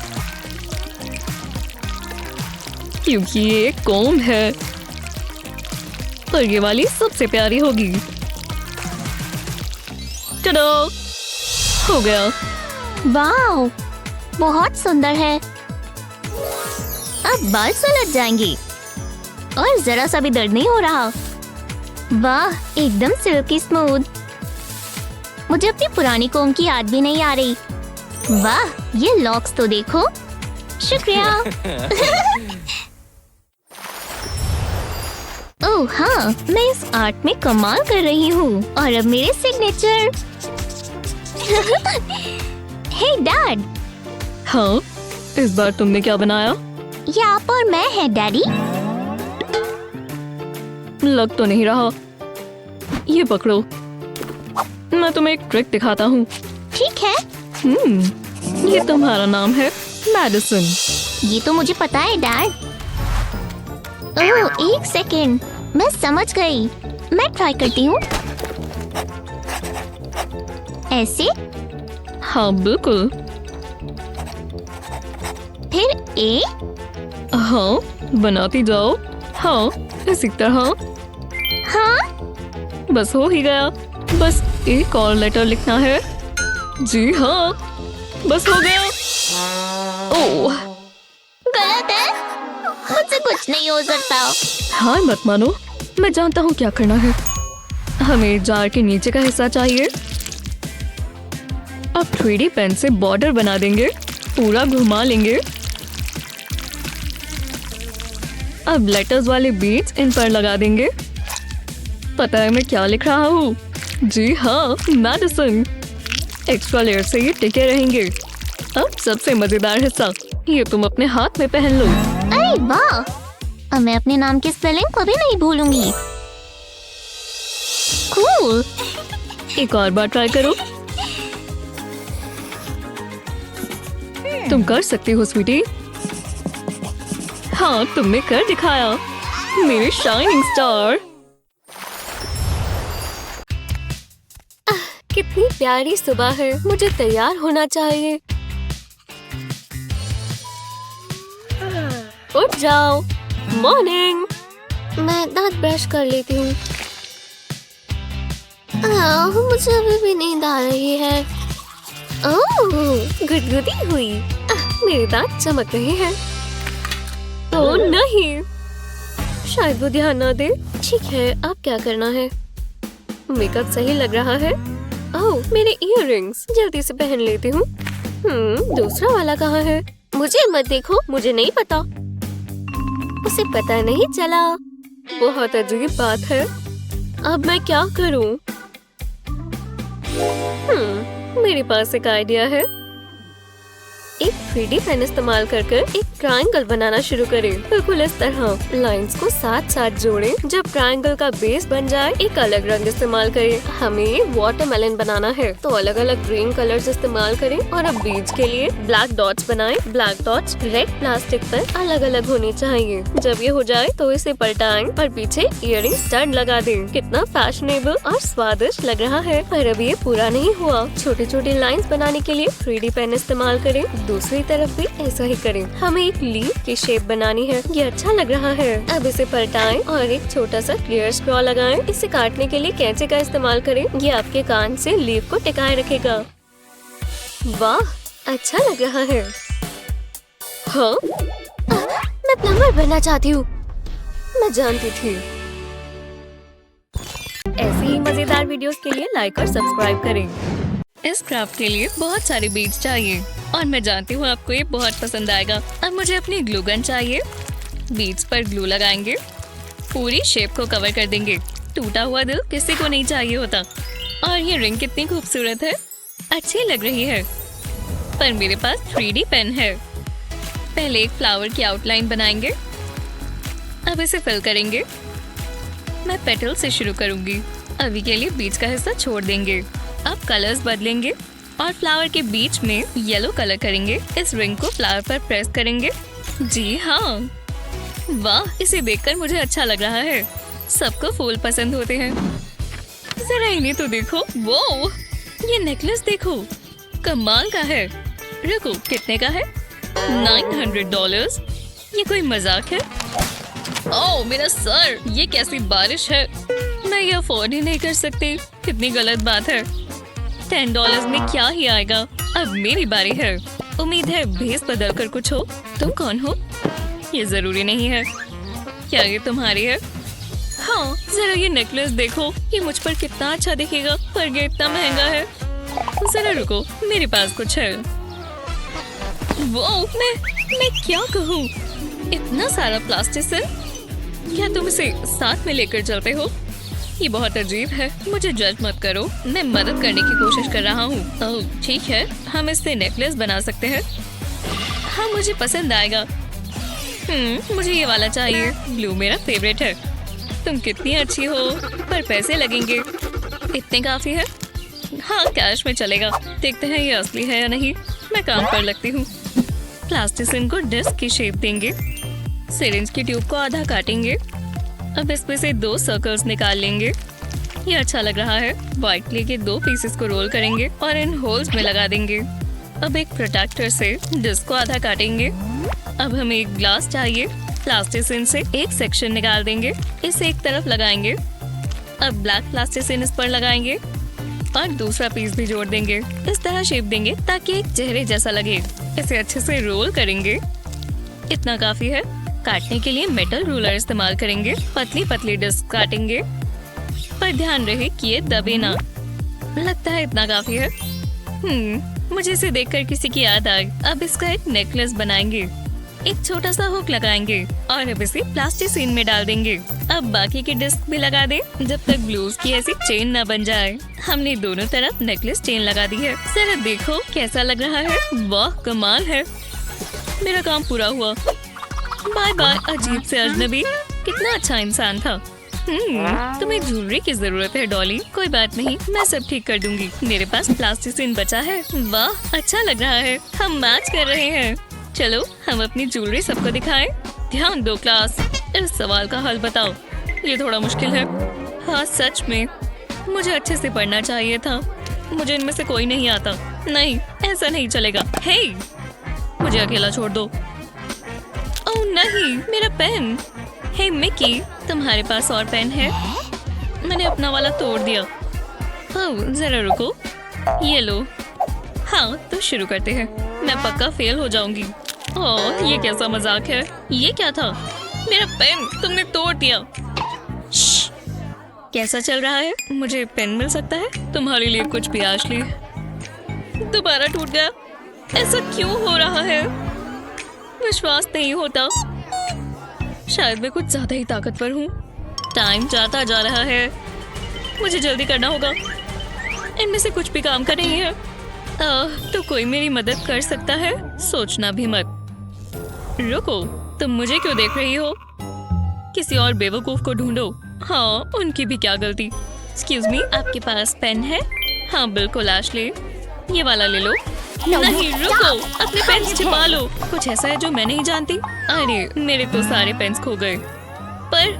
[SPEAKER 1] क्योंकि ये एक कोम है। पर ये वाली सबसे प्यारी होगी। टडो! हो गया।
[SPEAKER 2] वाओ, बहुत सुंदर है। अब बाल सुलझ जाएंगे और जरा सा भी दर्द नहीं हो रहा। वाह, एकदम सिल्की स्मूथ। मुझे अपनी पुरानी कोम की याद भी नहीं आ रही। वाह, ये लॉक्स तो देखो। शुक्रिया। ओह हाँ, मैं इस आर्ट में कमाल कर रही हूँ। और अब मेरे सिग्नेचर। हे डैड।
[SPEAKER 1] हाँ, इस बार तुमने क्या बनाया?
[SPEAKER 2] ये आप और मैं है डैडी।
[SPEAKER 3] लग तो नहीं रहा। ये पकड़ो, मैं तुम्हें एक ट्रिक दिखाता हूँ।
[SPEAKER 2] ठीक है,
[SPEAKER 3] ये तुम्हारा नाम है मैडिसन।
[SPEAKER 2] ये तो मुझे पता है डैड। ओह, एक सेकेंड, मैं समझ गई। मैं ट्राई करती हूँ। ऐसे,
[SPEAKER 3] हाँ बिल्कुल।
[SPEAKER 2] फिर ए।
[SPEAKER 3] हाँ, बनाती जाओ। हाँ, इसी तरह।
[SPEAKER 2] हाँ,
[SPEAKER 3] बस हो ही गया। बस एक और लेटर लिखना है। जी हाँ, बस हो गया। ओह,
[SPEAKER 2] गलत है। मुझसे कुछ नहीं हो सकता।
[SPEAKER 3] हार मत मानो, मैं जानता हूँ क्या करना है। हमें जार के नीचे का हिस्सा चाहिए। अब 3D पेन से बॉर्डर बना देंगे, पूरा घुमा लेंगे। अब लेटर्स वाले बीट्स इन पर लगा देंगे। पता है मैं क्या लिख रहा हूँ? जी हाँ, मैडिसन। एक्स्ट्रा लेयर से ये टिके रहेंगे। अब सबसे मजेदार हिस्सा, ये तुम अपने हाथ में पहन लो।
[SPEAKER 2] अरे वाह, अब मैं अपने नाम की स्पेलिंग कभी नहीं भूलूंगी।
[SPEAKER 3] कूल। एक और बार ट्राई करो। तुम कर सकती हो स्वीटी। हाँ, तुमने कर दिखाया, मेरे शाइनिंग स्टार।
[SPEAKER 1] कितनी प्यारी सुबह है, मुझे तैयार होना चाहिए। उठ जाओ। मॉर्निंग। मैं दांत ब्रश कर लेती हूँ। मुझे अभी भी नींद आ रही है। ओह, गुदगुदी हुई। मेरे दांत चमक रहे हैं। ओह नहीं, शायद वो ध्यान ना दे। ठीक है, अब क्या करना है? मेकअप सही लग रहा है। ओह, मेरे इयररिंग्स जल्दी से पहन लेती हूँ। दूसरा वाला कहाँ है? मुझे मत देखो, मुझे नहीं पता। उसे पता नहीं चला। बहुत अजीब बात है। अब मैं क्या करूँ? मेरे पास एक आइडिया है। एक 3D पेन इस्तेमाल कर एक ट्रायंगल बनाना शुरू करें। बिल्कुल इस तरह लाइंस को साथ साथ जोड़ें। जब ट्रायंगल का बेस बन जाए, एक अलग रंग इस्तेमाल करें। हमें वाटरमेलन बनाना है, तो अलग अलग ग्रीन कलर्स इस्तेमाल करें। और अब बीज के लिए ब्लैक डॉट्स बनाएं। ब्लैक डॉट्स रेड प्लास्टिक पर अलग अलग होने चाहिए। जब ये हो जाए तो इसे पलटाएं और पीछे इयररिंग स्टड लगा दें। कितना फैशनेबल और स्वादिष्ट लग रहा है। पर अब ये पूरा नहीं हुआ। छोटी छोटी लाइंस बनाने के लिए 3D पेन इस्तेमाल करें। दूसरी तरफ भी ऐसा ही करें। हमें एक लीफ की शेप बनानी है। ये अच्छा लग रहा है। अब इसे पलटाएं और एक छोटा सा क्लियर स्ट्रॉ लगाएं। इसे काटने के लिए कैंची का इस्तेमाल करें। ये आपके कान से लीफ को टिकाए रखेगा। वाह, अच्छा लग रहा है। हाँ, मैं प्लम्बर बनना चाहती हूँ। मैं जानती थी। ऐसी ही मजेदार वीडियोस के लिए लाइक और सब्सक्राइब करें। इस क्राफ्ट के लिए बहुत सारे बीड्स चाहिए और मैं जानती हूँ आपको ये बहुत पसंद आएगा। अब मुझे अपनी ग्लू गन चाहिए। बीड्स पर ग्लू लगाएंगे, पूरी शेप को कवर कर देंगे। टूटा हुआ दिल किसी को नहीं चाहिए होता। और ये रिंग कितनी खूबसूरत है, अच्छी लग रही है। पर मेरे पास 3D पेन है। पहले एक फ्लावर की आउटलाइन बनाएंगे। अब इसे फिल करेंगे। मैं पेटल से शुरू करूंगी। अभी के लिए बीच का हिस्सा छोड़ देंगे। अब कलर्स बदलेंगे और फ्लावर के बीच में येलो कलर करेंगे। इस रिंग को फ्लावर पर प्रेस करेंगे। जी हाँ, वाह, इसे देखकर मुझे अच्छा लग रहा है। सबको फूल पसंद होते हैं। जरा इन्हें तो देखो। वो ये नेकलेस देखो, कमाल का है। रुको, कितने का है? $900। ये कोई मजाक है? ओह मेरा सर, ये कैसी बारिश है। मैं ये अफोर्ड ही नहीं कर सकती। कितनी गलत बात है। $10 में क्या ही आएगा। अब मेरी बारी है। उम्मीद है भेस बदल कर कुछ हो। तुम कौन हो? ये जरूरी नहीं है। क्या ये तुम्हारी है? हाँ, जरा ये नेकलेस देखो, ये मुझ पर कितना अच्छा दिखेगा, पर ये इतना महंगा है। जरा रुको, मेरे पास कुछ है। वो मैं क्या कहूँ, इतना सारा प्लास्टिक। क्या तुम इसे साथ में लेकर चलते हो? ये बहुत अजीब है। मुझे जज मत करो, मैं मदद करने की कोशिश कर रहा हूँ। ओह ठीक है, हम इससे नेकलेस बना सकते हैं। हाँ, मुझे पसंद आएगा। मुझे ये वाला चाहिए। ब्लू मेरा फेवरेट है। तुम कितनी अच्छी हो, पर पैसे लगेंगे। इतने काफी है? हाँ, कैश में चलेगा। देखते हैं ये असली है या नहीं। मैं काम पर लगती हूँ। प्लास्टिसिन को डिस्क की शेप देंगे। सिरिंज की ट्यूब को आधा काटेंगे। अब इसमें से 2 सर्कल्स निकाल लेंगे। ये अच्छा लग रहा है। व्हाइट क्ले के 2 पीसेस को रोल करेंगे और इन होल्स में लगा देंगे। अब एक प्रोटेक्टर से डिस्क को आधा काटेंगे। अब हमें एक ग्लास चाहिए। प्लास्टिसिन से एक सेक्शन निकाल देंगे। इसे एक तरफ लगाएंगे। अब ब्लैक प्लास्टिसिन इस पर लगाएंगे और दूसरा पीस भी जोड़ देंगे। इस तरह शेप देंगे ताकि एक चेहरे जैसा लगे। इसे अच्छे से रोल करेंगे। इतना काफी है। काटने के लिए मेटल रूलर इस्तेमाल करेंगे। पतली पतली डिस्क काटेंगे, पर ध्यान रहे कि ये दबे ना। लगता है इतना काफी है। मुझे इसे देखकर किसी की याद आई। अब इसका एक नेकलेस बनाएंगे। एक छोटा सा हुक लगाएंगे और अब इसे प्लास्टिसिन में डाल देंगे। अब बाकी की डिस्क भी लगा दें जब तक ब्लूज की ऐसी चेन न बन जाए। हमने दोनों तरफ नेकलेस चेन लगा दी है। जरा देखो कैसा लग रहा है। वाह, कमाल है। मेरा काम पूरा हुआ। बाय बाय अजीब से अजनबी। कितना अच्छा इंसान था। तुम्हें ज्वेलरी की जरूरत है डॉली। कोई बात नहीं, मैं सब ठीक कर दूंगी। मेरे पास प्लास्टिसिन बचा है। वाह, अच्छा लग रहा है। हम मैच कर रहे हैं। चलो हम अपनी ज्वेलरी सबको दिखाएं। ध्यान दो क्लास, इस सवाल का हल बताओ। ये थोड़ा मुश्किल है। हाँ सच में, मुझे अच्छे से पढ़ना चाहिए था। मुझे इनमें से कोई नहीं आता। नहीं, ऐसा नहीं चलेगा। हे, मुझे अकेला छोड़ दो। ओह नहीं, मेरा पेन। हे मिकी, तुम्हारे पास और पेन है? मैंने अपना वाला तोड़ दिया। ओह जरा रुको, ये लो। हाँ तो शुरू करते हैं। मैं पक्का फेल हो जाऊंगी। ओह ये कैसा मजाक है। ये क्या था? मेरा पेन तुमने तोड़ दिया। श्श, कैसा चल रहा है? मुझे पेन मिल सकता है? तुम्हारे लिए कुछ भी आशली। दोबारा टूट गया। ऐसा क्यों हो रहा है? विश्वास नहीं होता। शायद मैं कुछ ज्यादा ही ताकतवर हूँ। टाइम जाता जा रहा है। मुझे जल्दी करना होगा। इनमें से कुछ भी काम का नहीं है। तो कोई मेरी मदद कर सकता है? सोचना भी मत। रुको, तुम मुझे क्यों देख रही हो? किसी और बेवकूफ को ढूंढो। हाँ, उनकी भी क्या गलती। एक्सक्यूज मी, आपके पास पेन है? हाँ बिल्कुल आशली, ये वाला ले लो। नहीं रुको, अपने पेन्स छिपा लो। कुछ ऐसा है जो मैं नहीं जानती। अरे मेरे तो सारे पेन्स खो गए। पर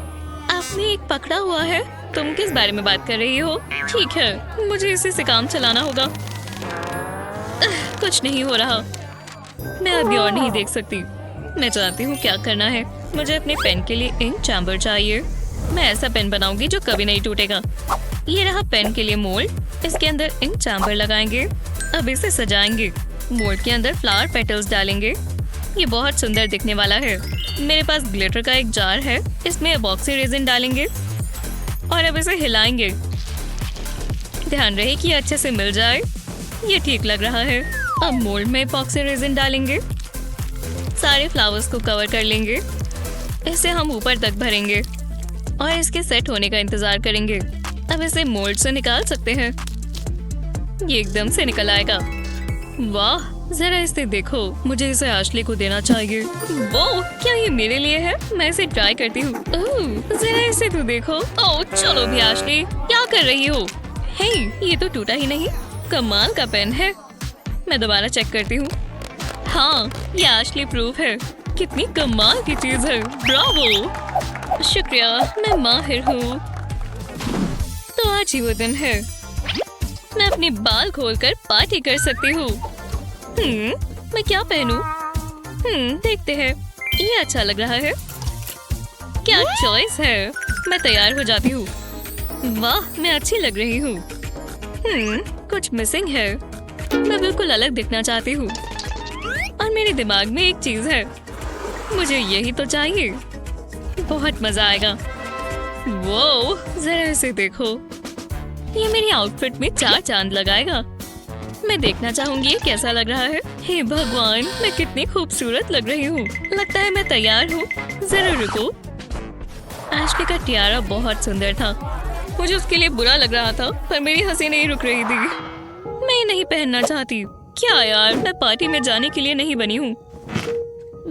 [SPEAKER 1] आपने एक पकड़ा हुआ है। तुम किस बारे में बात कर रही हो? ठीक है, मुझे इसी से काम चलाना होगा। कुछ नहीं हो रहा। मैं अभी और नहीं देख सकती। मैं जानती हूँ क्या करना है। मुझे अपने पेन के लिए इंक चैम्बर चाहिए। मैं ऐसा पेन बनाऊंगी जो कभी नहीं टूटेगा। ये रहा पेन के लिए मोल्ड। इसके अंदर इंक चैम्बर लगाएंगे। अब इसे सजाएंगे। मोल्ड के अंदर फ्लावर पेटल्स डालेंगे। ये बहुत सुंदर दिखने वाला है। मेरे पास ग्लिटर का एक जार है। इसमें एपॉक्सी रेजिन डालेंगे और अब इसे हिलाएंगे। ध्यान रहे कि अच्छे से मिल जाए। ये ठीक लग रहा है। अब मोल्ड में एपॉक्सी रेजिन डालेंगे। सारे फ्लावर्स को कवर कर लेंगे। इसे हम ऊपर तक भरेंगे और इसके सेट होने का इंतजार करेंगे। अब इसे मोल्ड से निकाल सकते हैं। ये एकदम से निकल आएगा। वाह, जरा इसे देखो। मुझे इसे आशली को देना चाहिए। वो क्या ये मेरे लिए है? मैं इसे ट्राई करती हूँ। जरा इसे तो देखो। ओह चलो भी आशली, क्या कर रही हो? हे, ये तो टूटा ही नहीं। कमाल का पेन है। मैं दोबारा चेक करती हूँ। हाँ, ये आशली प्रूफ है। कितनी कमाल की चीज है। ब्रावो, शुक्रिया, मैं माहिर हूँ। तो आज ही वो दिन है। मैं अपने बाल खोलकर पार्टी कर सकती हूँ। मैं क्या पहनूं? देखते हैं। ये अच्छा लग रहा है। क्या चॉइस है। मैं तैयार हो जाती हूँ। वाह, मैं अच्छी लग रही हूँ। कुछ मिसिंग है। मैं बिल्कुल अलग दिखना चाहती हूँ और मेरे दिमाग में एक चीज है। मुझे यही तो चाहिए। बहुत मजा आएगा। वो जरा इसे देखो। ये मेरी आउटफिट में 4 चांद लगाएगा। मैं देखना चाहूंगी ये कैसा लग रहा है। हे भगवान, मैं कितनी खूबसूरत लग रही हूँ। लगता है मैं तैयार हूँ। जरा रुको। आशली का टियारा बहुत सुंदर था। मुझे उसके लिए बुरा लग रहा था, पर मेरी हंसी नहीं रुक रही थी। मैं ये नहीं पहनना चाहती। क्या यार, मैं पार्टी में जाने के लिए नहीं बनी हूँ।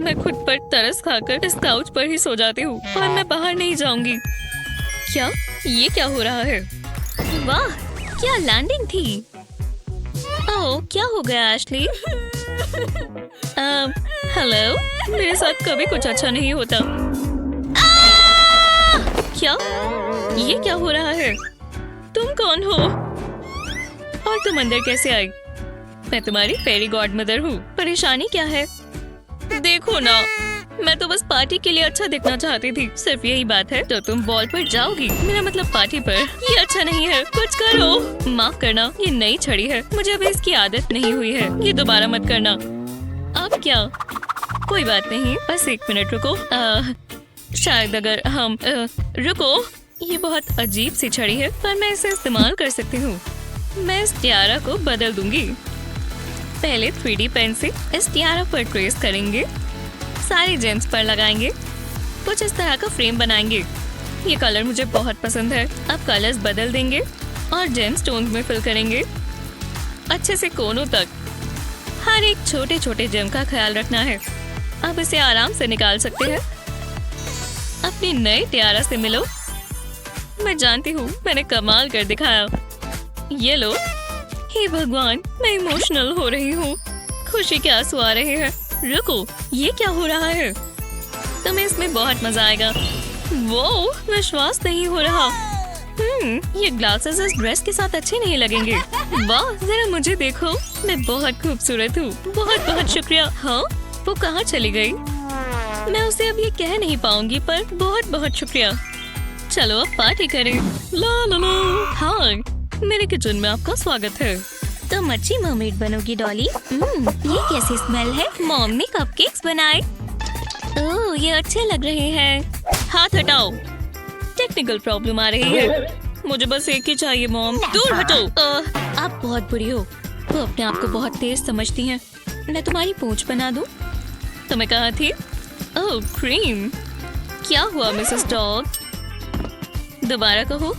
[SPEAKER 1] मैं खुद पर तरस खाकर इस काउच पर ही सो जाती हूँ और मैं बाहर नहीं जाऊंगी। क्या ये क्या हो रहा है? वाह, क्या लैंडिंग थी। ओह, क्या हो गया एशली? हेलो, मेरे साथ कभी कुछ अच्छा नहीं होता। क्या ये क्या हो रहा है? तुम कौन हो और तुम अंदर कैसे आई? मैं तुम्हारी फेरी गॉड मदर हूँ। परेशानी क्या है? देखो ना, मैं तो बस पार्टी के लिए अच्छा दिखना चाहती थी। सिर्फ यही बात है तो तुम बॉल पर जाओगी, मेरा मतलब पार्टी पर। ये अच्छा नहीं है, कुछ करो। माफ करना, ये नई छड़ी है, मुझे अभी इसकी आदत नहीं हुई है। ये दोबारा मत करना। अब क्या? कोई बात नहीं, बस 1 मिनट रुको। शायद अगर हम रुको। ये बहुत अजीब सी छड़ी है, पर मैं इसे इस्तेमाल कर सकती हूँ। मैं इस टियारा को बदल दूंगी। पहले 3D पेन से इस टियारा पर ट्रेस करेंगे, सारे जेम्स पर लगाएंगे, कुछ इस तरह का फ्रेम बनाएंगे। ये कलर मुझे बहुत पसंद है। अब कलर्स बदल देंगे और जेम स्टोन्स में फिल करेंगे अच्छे से कोनों तक। हर एक छोटे छोटे जेम का ख्याल रखना है। अब इसे आराम से निकाल सकते हैं। अपने नए टियारा से मिलो। मैं जानती हूँ, मैंने कमाल कर दिखाया। ये लो। हे भगवान, मैं इमोशनल हो रही हूँ। खुशी के आंसू आ रहे हैं। रुको, ये क्या हो रहा है? तुम्हें इसमें बहुत मजा आएगा। वो विश्वास नहीं हो रहा। ये ग्लासेस इस ड्रेस के साथ अच्छे नहीं लगेंगे। वाह, जरा मुझे देखो, मैं बहुत खूबसूरत हूँ। बहुत बहुत शुक्रिया। हाँ, वो कहाँ चली गई? मैं उसे अब ये कह नहीं पाऊंगी, पर बहुत बहुत शुक्रिया। चलो अब पार्टी करें। ला ला ला। हाँ, मेरे किचन में आपका स्वागत है।
[SPEAKER 2] तुम अच्छी मर्मेड बनोगी डॉली। ये कैसी स्मेल है? मॉम ने कपकेक्स बनाए। ओह, ये अच्छे लग रहे हैं।
[SPEAKER 1] हाथ हटाओ, टेक्निकल प्रॉब्लम आ रही है। मुझे बस एक ही चाहिए मॉम। दूर हटो। आप बहुत बुरी हो। वो अपने आप को बहुत तेज समझती हैं। मैं तुम्हारी पूंछ बना दूं? तुम्हें कहा थी? ओह, क्रीम। क्या हुआ मिसेस डॉग? दोबारा कहो।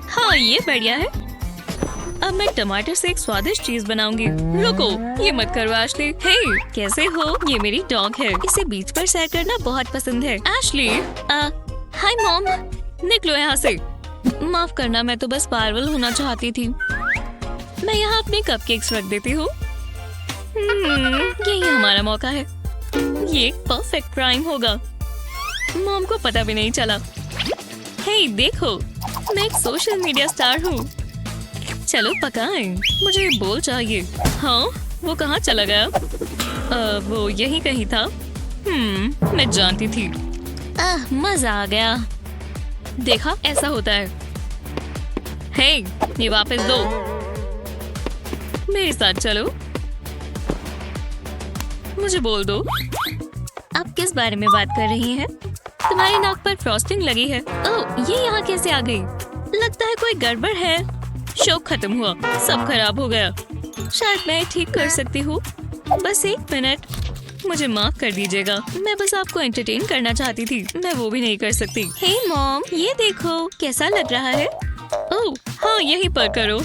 [SPEAKER 1] हाँ, ये बढ़िया है। अब मैं टमाटर से एक स्वादिष्ट चीज बनाऊंगी। रुको, ये मत करो एशली। हे, कैसे हो? ये मेरी डॉग है। इसे बीच पर सैर करना बहुत पसंद है। Ashley, hi mom. निकलो यहाँ से। माफ करना, मैं तो बस पागल होना चाहती थी। मैं यहाँ अपने कपकेक्स रख देती हूँ। यही हमारा मौका है। ये एक परफेक्ट क्राइम होगा। मॉम को पता भी नहीं चला। हे, देखो, मैं एक सोशल मीडिया स्टार हूँ। चलो पकाएं। मुझे बोल चाहिए। हाँ, वो कहाँ चला गया? वो यहीं कहीं था। मैं जानती थी। मजा आ गया। देखा, ऐसा होता है। हे, ये वापस दो। मेरे साथ चलो। मुझे बोल दो, आप किस बारे में बात कर रही हैं? तुम्हारी नाक पर फ्रॉस्टिंग लगी है। ओह, ये यहाँ कैसे आ गई? लगता है कोई गड़बड़ है। शो खत्म हुआ, सब खराब हो गया। शायद मैं ठीक कर सकती हूँ। बस 1 मिनट, मुझे माफ कर दीजिएगा। मैं बस आपको एंटरटेन करना चाहती थी। मैं वो भी नहीं कर सकती। हे मॉम, ये देखो, कैसा लग रहा है? ओह, हाँ, यहीं पर करो।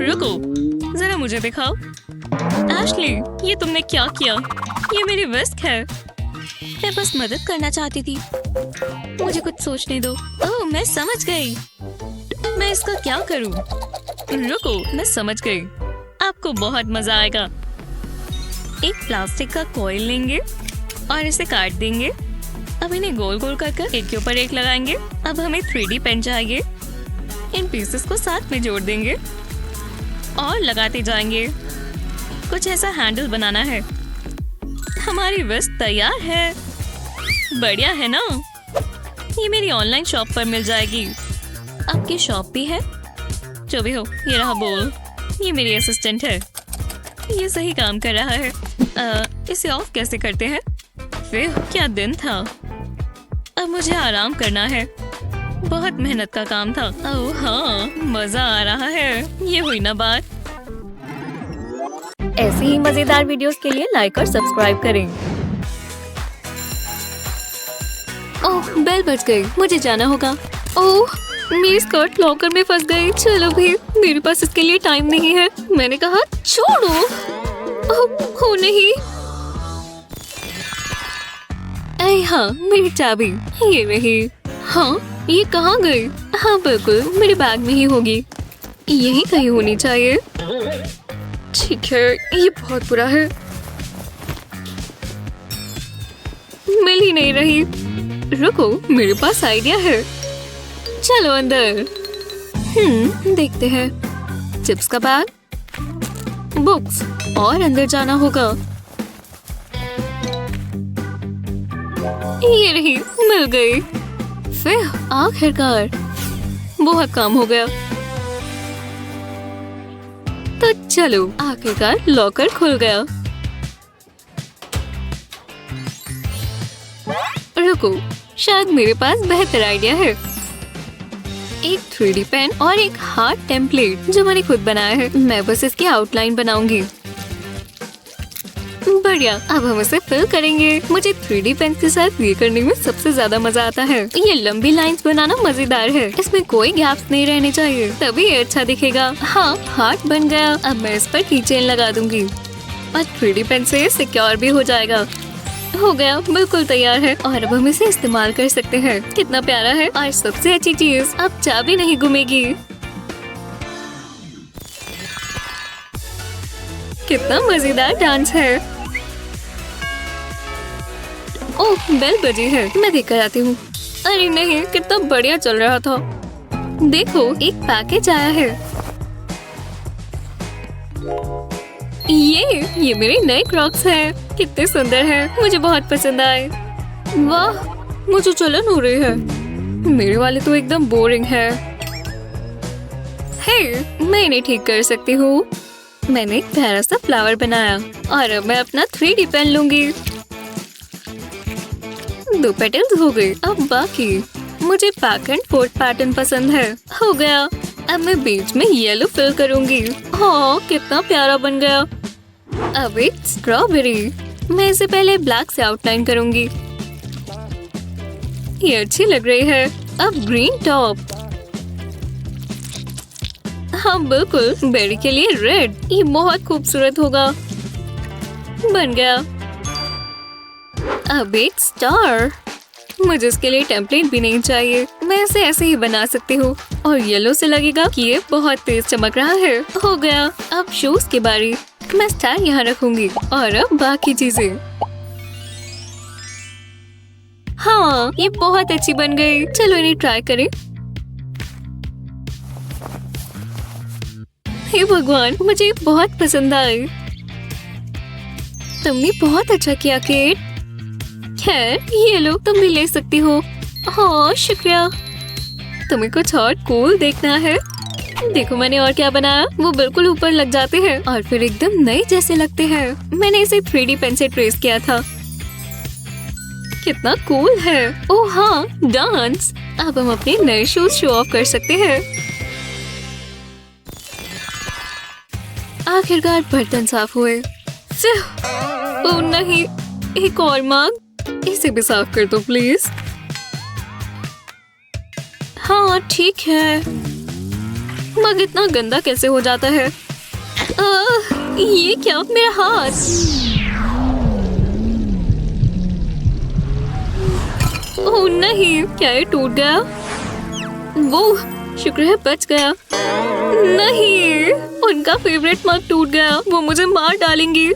[SPEAKER 1] रुको, जरा मुझे दिखाओ। एशली, ये तुमने क्या किया? ये मेरी विस्क है। मैं बस मदद करना चाहती थी। मुझे कुछ सोचने दो। ओह, मैं समझ गई। मैं इसका क्या करूं? रुको, मैं समझ गई। आपको बहुत मजा आएगा। एक प्लास्टिक का कॉइल लेंगे और इसे काट देंगे। अब इन्हें गोल गोल कर एक के ऊपर एक लगाएंगे। अब हमें 3D पेन चाहिए। इन पीसेस को साथ में जोड़ देंगे और लगाते जाएंगे। कुछ ऐसा हैंडल बनाना है। हमारी विस्क तैयार है। बढ़िया है ना? ये मेरी ऑनलाइन शॉप पर मिल जाएगी। आपकी शॉप भी है? जो भी हो, ये रहा बोल। ये मेरी असिस्टेंट है। ये सही काम कर रहा है। इसे ऑफ कैसे करते हैं? फिर क्या दिन था। अब मुझे आराम करना है। बहुत मेहनत का काम था। ओह हाँ, मजा आ रहा है। ये हुई ना बात।
[SPEAKER 3] ऐसी ही मजेदार वीडियोस के लिए लाइक और सब्सक्राइब करें। ओह, बेल बज गई, मुझे जाना होगा। ओह, मेरी स्कर्ट लॉकर में फंस गई। चलो भी, मेरे पास इसके लिए टाइम नहीं है। मैंने कहा छोड़ो। ओह नहीं। अरे हाँ, मेरी चाबी ये रही। हाँ, ये कहाँ गई? हाँ बिल्कुल, मेरे बैग में ही होगी। यही कहीं होनी चाहिए। ठीक है, ये बहुत बुरा है। मिल ही नहीं रही। रुको, मेरे पास आइडिया है। चलो अंदर। देखते हैं। चिप्स का बैग, बुक्स और अंदर जाना होगा। ये रही, मिल गई। फिर आखिरकार बहुत काम हो गया। तो चलो, आखिरकार लॉकर खुल गया। रुको, शायद मेरे पास बेहतर आइडिया है। एक 3D पेन और एक हार्ट टेम्पलेट जो मैंने खुद बनाया है। मैं बस इसकी आउटलाइन बनाऊंगी। बढ़िया, अब हम इसे फिल करेंगे। मुझे 3D पेन के साथ ये करने में सबसे ज्यादा मजा आता है। ये लंबी लाइंस बनाना मजेदार है। इसमें कोई गैप्स नहीं रहने चाहिए, तभी ये अच्छा दिखेगा। हाँ, हार्ट बन गया। अब मैं इस पर कीचेन लगा दूंगी और 3D पेन से सिक्योर भी हो जाएगा। हो गया, बिल्कुल तैयार है और अब हम इसे इस्तेमाल कर सकते हैं। कितना प्यारा है। और सबसे अच्छी चीज, अब चाबी नहीं घूमेगी। कितना मजेदार डांस है। ओह, बेल बजी है। मैं देख कर आती हूँ। अरे नहीं, कितना बढ़िया चल रहा था। देखो, एक पैकेज आया है। ये मेरे नए क्रॉक्स हैं। कितने सुंदर हैं। मुझे बहुत पसंद आए। वाह, मुझे जलन हो रही है। मेरे वाले तो एकदम बोरिंग है। हे, मैं इन्हें ठीक कर सकती हूँ। मैंने एक प्यारा सा फ्लावर बनाया और अब मैं अपना 3D पेन लूंगी। 2 पेटल्स हो गए। अब बाकी, मुझे बैक एंड फोर्थ पैटर्न पसंद है। हो गया। अब मैं बीच में येलो फिल करूंगी। हाँ, कितना प्यारा बन गया। अब एक स्ट्रॉबेरी। मैं इसे पहले ब्लैक से आउटलाइन करूंगी। ये अच्छी लग रही है। अब ग्रीन टॉप। हाँ बिल्कुल, बेरी के लिए रेड। ये बहुत खूबसूरत होगा। बन गया। अब एक स्टार। मुझे इसके लिए टेम्पलेट भी नहीं चाहिए। मैं इसे ऐसे ही बना सकती हूँ और येलो से लगेगा कि ये बहुत तेज चमक रहा है। हो गया। अब शूज की बारी। मैं स्टार यहाँ रखूंगी और अब बाकी चीजें। हाँ, ये बहुत अच्छी बन गई। चलो इन्हें ट्राई करें। हे भगवान, मुझे बहुत पसंद आए। तुमने बहुत अच्छा किया केट। खैर, ये लो, तुम भी ले सकती हो। हाँ, शुक्रिया। तुम्हें कुछ और कूल देखना है? देखो मैंने और क्या बनाया। वो बिल्कुल ऊपर लग जाते हैं और फिर एकदम नए जैसे लगते हैं। मैंने इसे 3D पेन से ट्रेस किया था। कितना कूल है। ओह हाँ, डांस। अब हम अपने नए शूज शो ऑफ कर सकते हैं। आखिरकार बर्तन साफ हुए। ओह नहीं, एक और मग। इसे भी साफ कर दो प्लीज। हाँ ठीक है। मग इतना गंदा कैसे हो जाता है? ये क्या, मेरा हाथ। ओह नहीं, क्या ये टूट गया? वो शुक्र है बच गया। नहीं, उनका फेवरेट मग टूट गया। वो मुझे मार डालेंगी।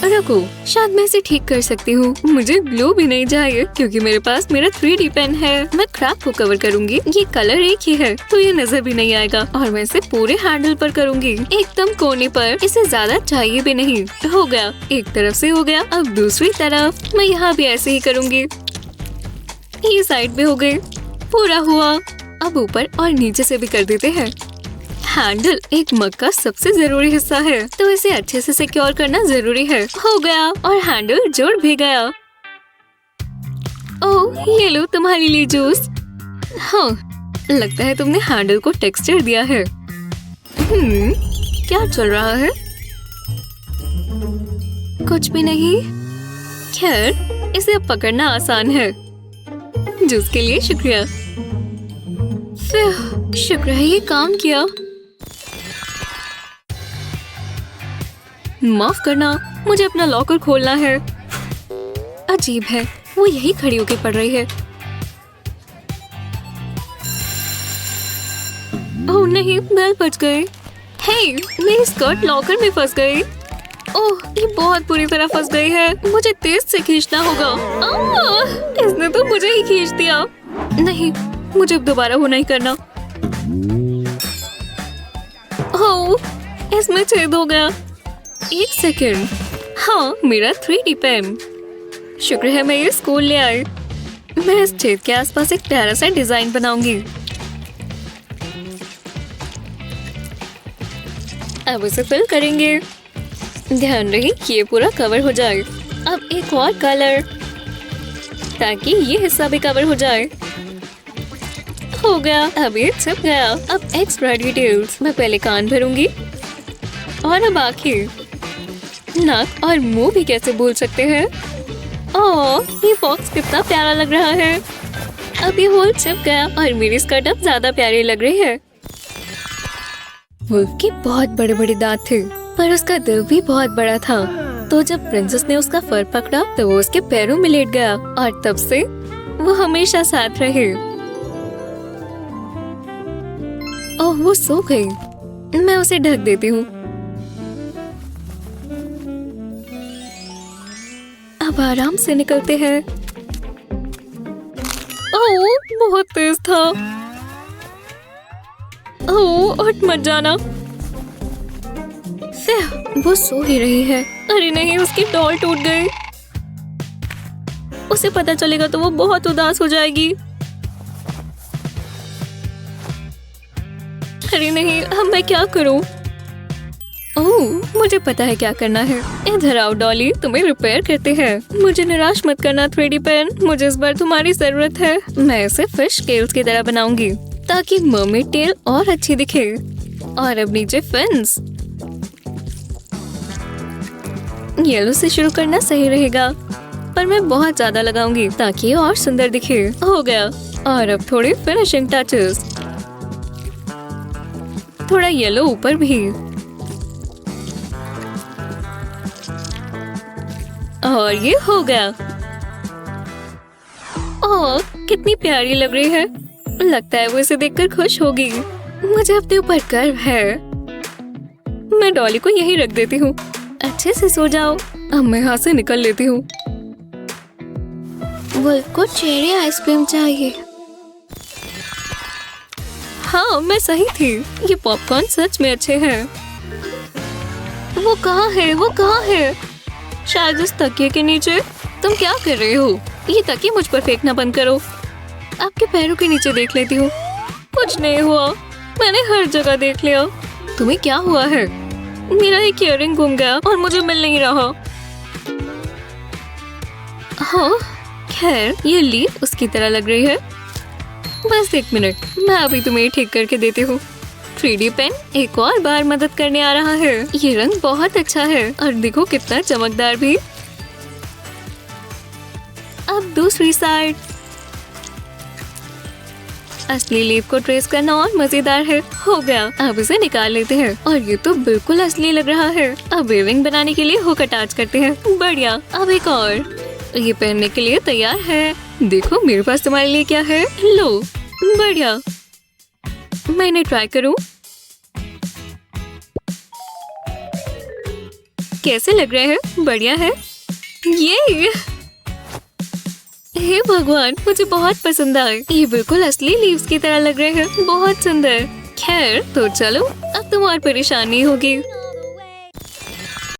[SPEAKER 3] रुको, शायद मैं इसे ठीक कर सकती हूँ। मुझे ग्लू भी नहीं चाहिए क्योंकि मेरे पास मेरा 3D पेन है। मैं क्रैक को कवर करूँगी। ये कलर एक ही है तो ये नजर भी नहीं आएगा। और मैं इसे पूरे हैंडल पर करूँगी, एकदम कोने पर। इसे ज्यादा चाहिए भी नहीं। हो गया, एक तरफ से हो गया। अब दूसरी तरफ मैं यहाँ भी ऐसे ही करूँगी। ये साइड पे हो गई। पूरा हुआ। अब ऊपर और नीचे से भी कर देते हैं। हैंडल एक मग का सबसे जरूरी हिस्सा है तो इसे अच्छे से सिक्योर करना जरूरी है। हो गया और हैंडल जुड़ भी गया। ओह, ये लो तुम्हारे लिए जूस। हाँ, लगता है तुमने हैंडल को टेक्सचर दिया है। क्या चल रहा है? कुछ भी नहीं। खैर, इसे अब पकड़ना आसान है। जूस के लिए शुक्रिया। शुक्र है ये काम किया। माफ करना, मुझे अपना लॉकर खोलना है। अजीब है, वो यही खड़ी होके पढ़ रही है। ओह नहीं, बेल बज गई। हे, मेरी स्कर्ट लॉकर में फंस गई। ओह, ये बहुत बुरी तरह फंस गई है। मुझे तेज से खींचना होगा। इसने तो मुझे ही खींच दिया। नहीं, मुझे अब दोबारा वो नहीं करना। ओह, इसमें छेद हो गया। एक सेकंड। हाँ, मेरा 3D पेन। शुक्र है मैं ये स्कूल ले आई। मैं इस छेद के आसपास एक प्यारा सा डिजाइन बनाऊंगी। अब इसे फिल करेंगे। ध्यान रहे कि ये पूरा कवर हो जाए। अब एक और कलर, ताकि ये हिस्सा भी कवर हो जाए। हो गया, अब ये चिप गया। अब एक्स्ट्रा डिटेल्स। मैं पहले कान भरूंगी और अब आंखें, नाक और मुंह भी कैसे भूल सकते हैं। ओह, ये बॉक्स कितना प्यारा लग रहा है। अब ये होल चिप गया और मेरी स्कर्ट अब ज्यादा प्यारी लग रही है। वुल्फ के बहुत बड़े बड़े दांत थे, पर उसका दिल भी बहुत बड़ा था। तो जब प्रिंसेस ने उसका फर पकड़ा तो वो उसके पैरों में लेट गया और तब से वो हमेशा साथ रहे। ओह, वो सो गई। मैं उसे ढक देती हूँ। अब आराम से निकलते हैं। ओह, बहुत तेज था। ओह, उठ मत जाना। वो सो ही रही है। अरे नहीं, उसकी डॉल टूट गई। उसे पता चलेगा तो वो बहुत उदास हो जाएगी। अरे नहीं, अब मैं क्या करूं? ओह, मुझे पता है क्या करना है। इधर आओ डॉली, तुम्हें रिपेयर करते हैं। मुझे निराश मत करना 3D पेन, मुझे इस बार तुम्हारी जरूरत है। मैं इसे फिश स्केल्स की तरह बनाऊंगी ताकि मर्मेड टेल और अच्छी दिखे। और अब नीचे फिन्स। येलो से शुरू करना सही रहेगा, पर मैं बहुत ज्यादा लगाऊंगी ताकि ये और सुंदर दिखे। हो गया। और अब थोड़ी फिनिशिंग टचेस। थोड़ा येलो ऊपर भी। और ये हो गया। ओह, कितनी प्यारी लग रही है। लगता है वो इसे देखकर खुश होगी। मुझे अपने ऊपर गर्व है। मैं डॉली को यही रख देती हूँ। अच्छे से सो जाओ। अब मैं यहाँ से निकल लेती हूँ। वुल्फ को चेरी आइसक्रीम चाहिए। हाँ, मैं सही थी। ये पॉपकॉर्न सच में अच्छे हैं। वो कहाँ है? वो कहाँ है? शायद उस तकिए के नीचे। तुम क्या कर रहे हो? ये तकिए मुझ पर फेंकना बंद करो। आपके पैरों के नीचे देख लेती हूँ। कुछ नहीं हुआ। मैंने हर जगह देख लिया। तुम्हें क्या हुआ है? मेरा एक इयररिंग गुम गया और मुझे मिल नहीं रहा। हाँ, खैर, ये लीफ उसकी तरह लग रही है। बस एक मिनट, मैं अभी तुम्हें ठीक करके देती हूँ। 3D पेन एक और बार मदद करने आ रहा है। ये रंग बहुत अच्छा है और देखो कितना चमकदार भी। अब दूसरी साइड। असली लीफ को ट्रेस करना और मजेदार है। हो गया। अब इसे निकाल लेते हैं और ये तो बिल्कुल असली लग रहा है। अब इयररिंग बनाने के लिए हुक अटैच करते हैं। बढ़िया। अब एक और। ये पहनने के लिए तैयार है। देखो मेरे पास तुम्हारे लिए क्या है। लो, बढ़िया। मैं इन्हें ट्राई करूं। कैसे लग रहे हैं? बढ़िया है। ये हे भगवान, मुझे बहुत पसंद आए। ये बिल्कुल असली लीव्स की तरह लग रहे हैं। बहुत सुंदर। खैर, तो चलो, अब तुम और परेशान नहीं होगी।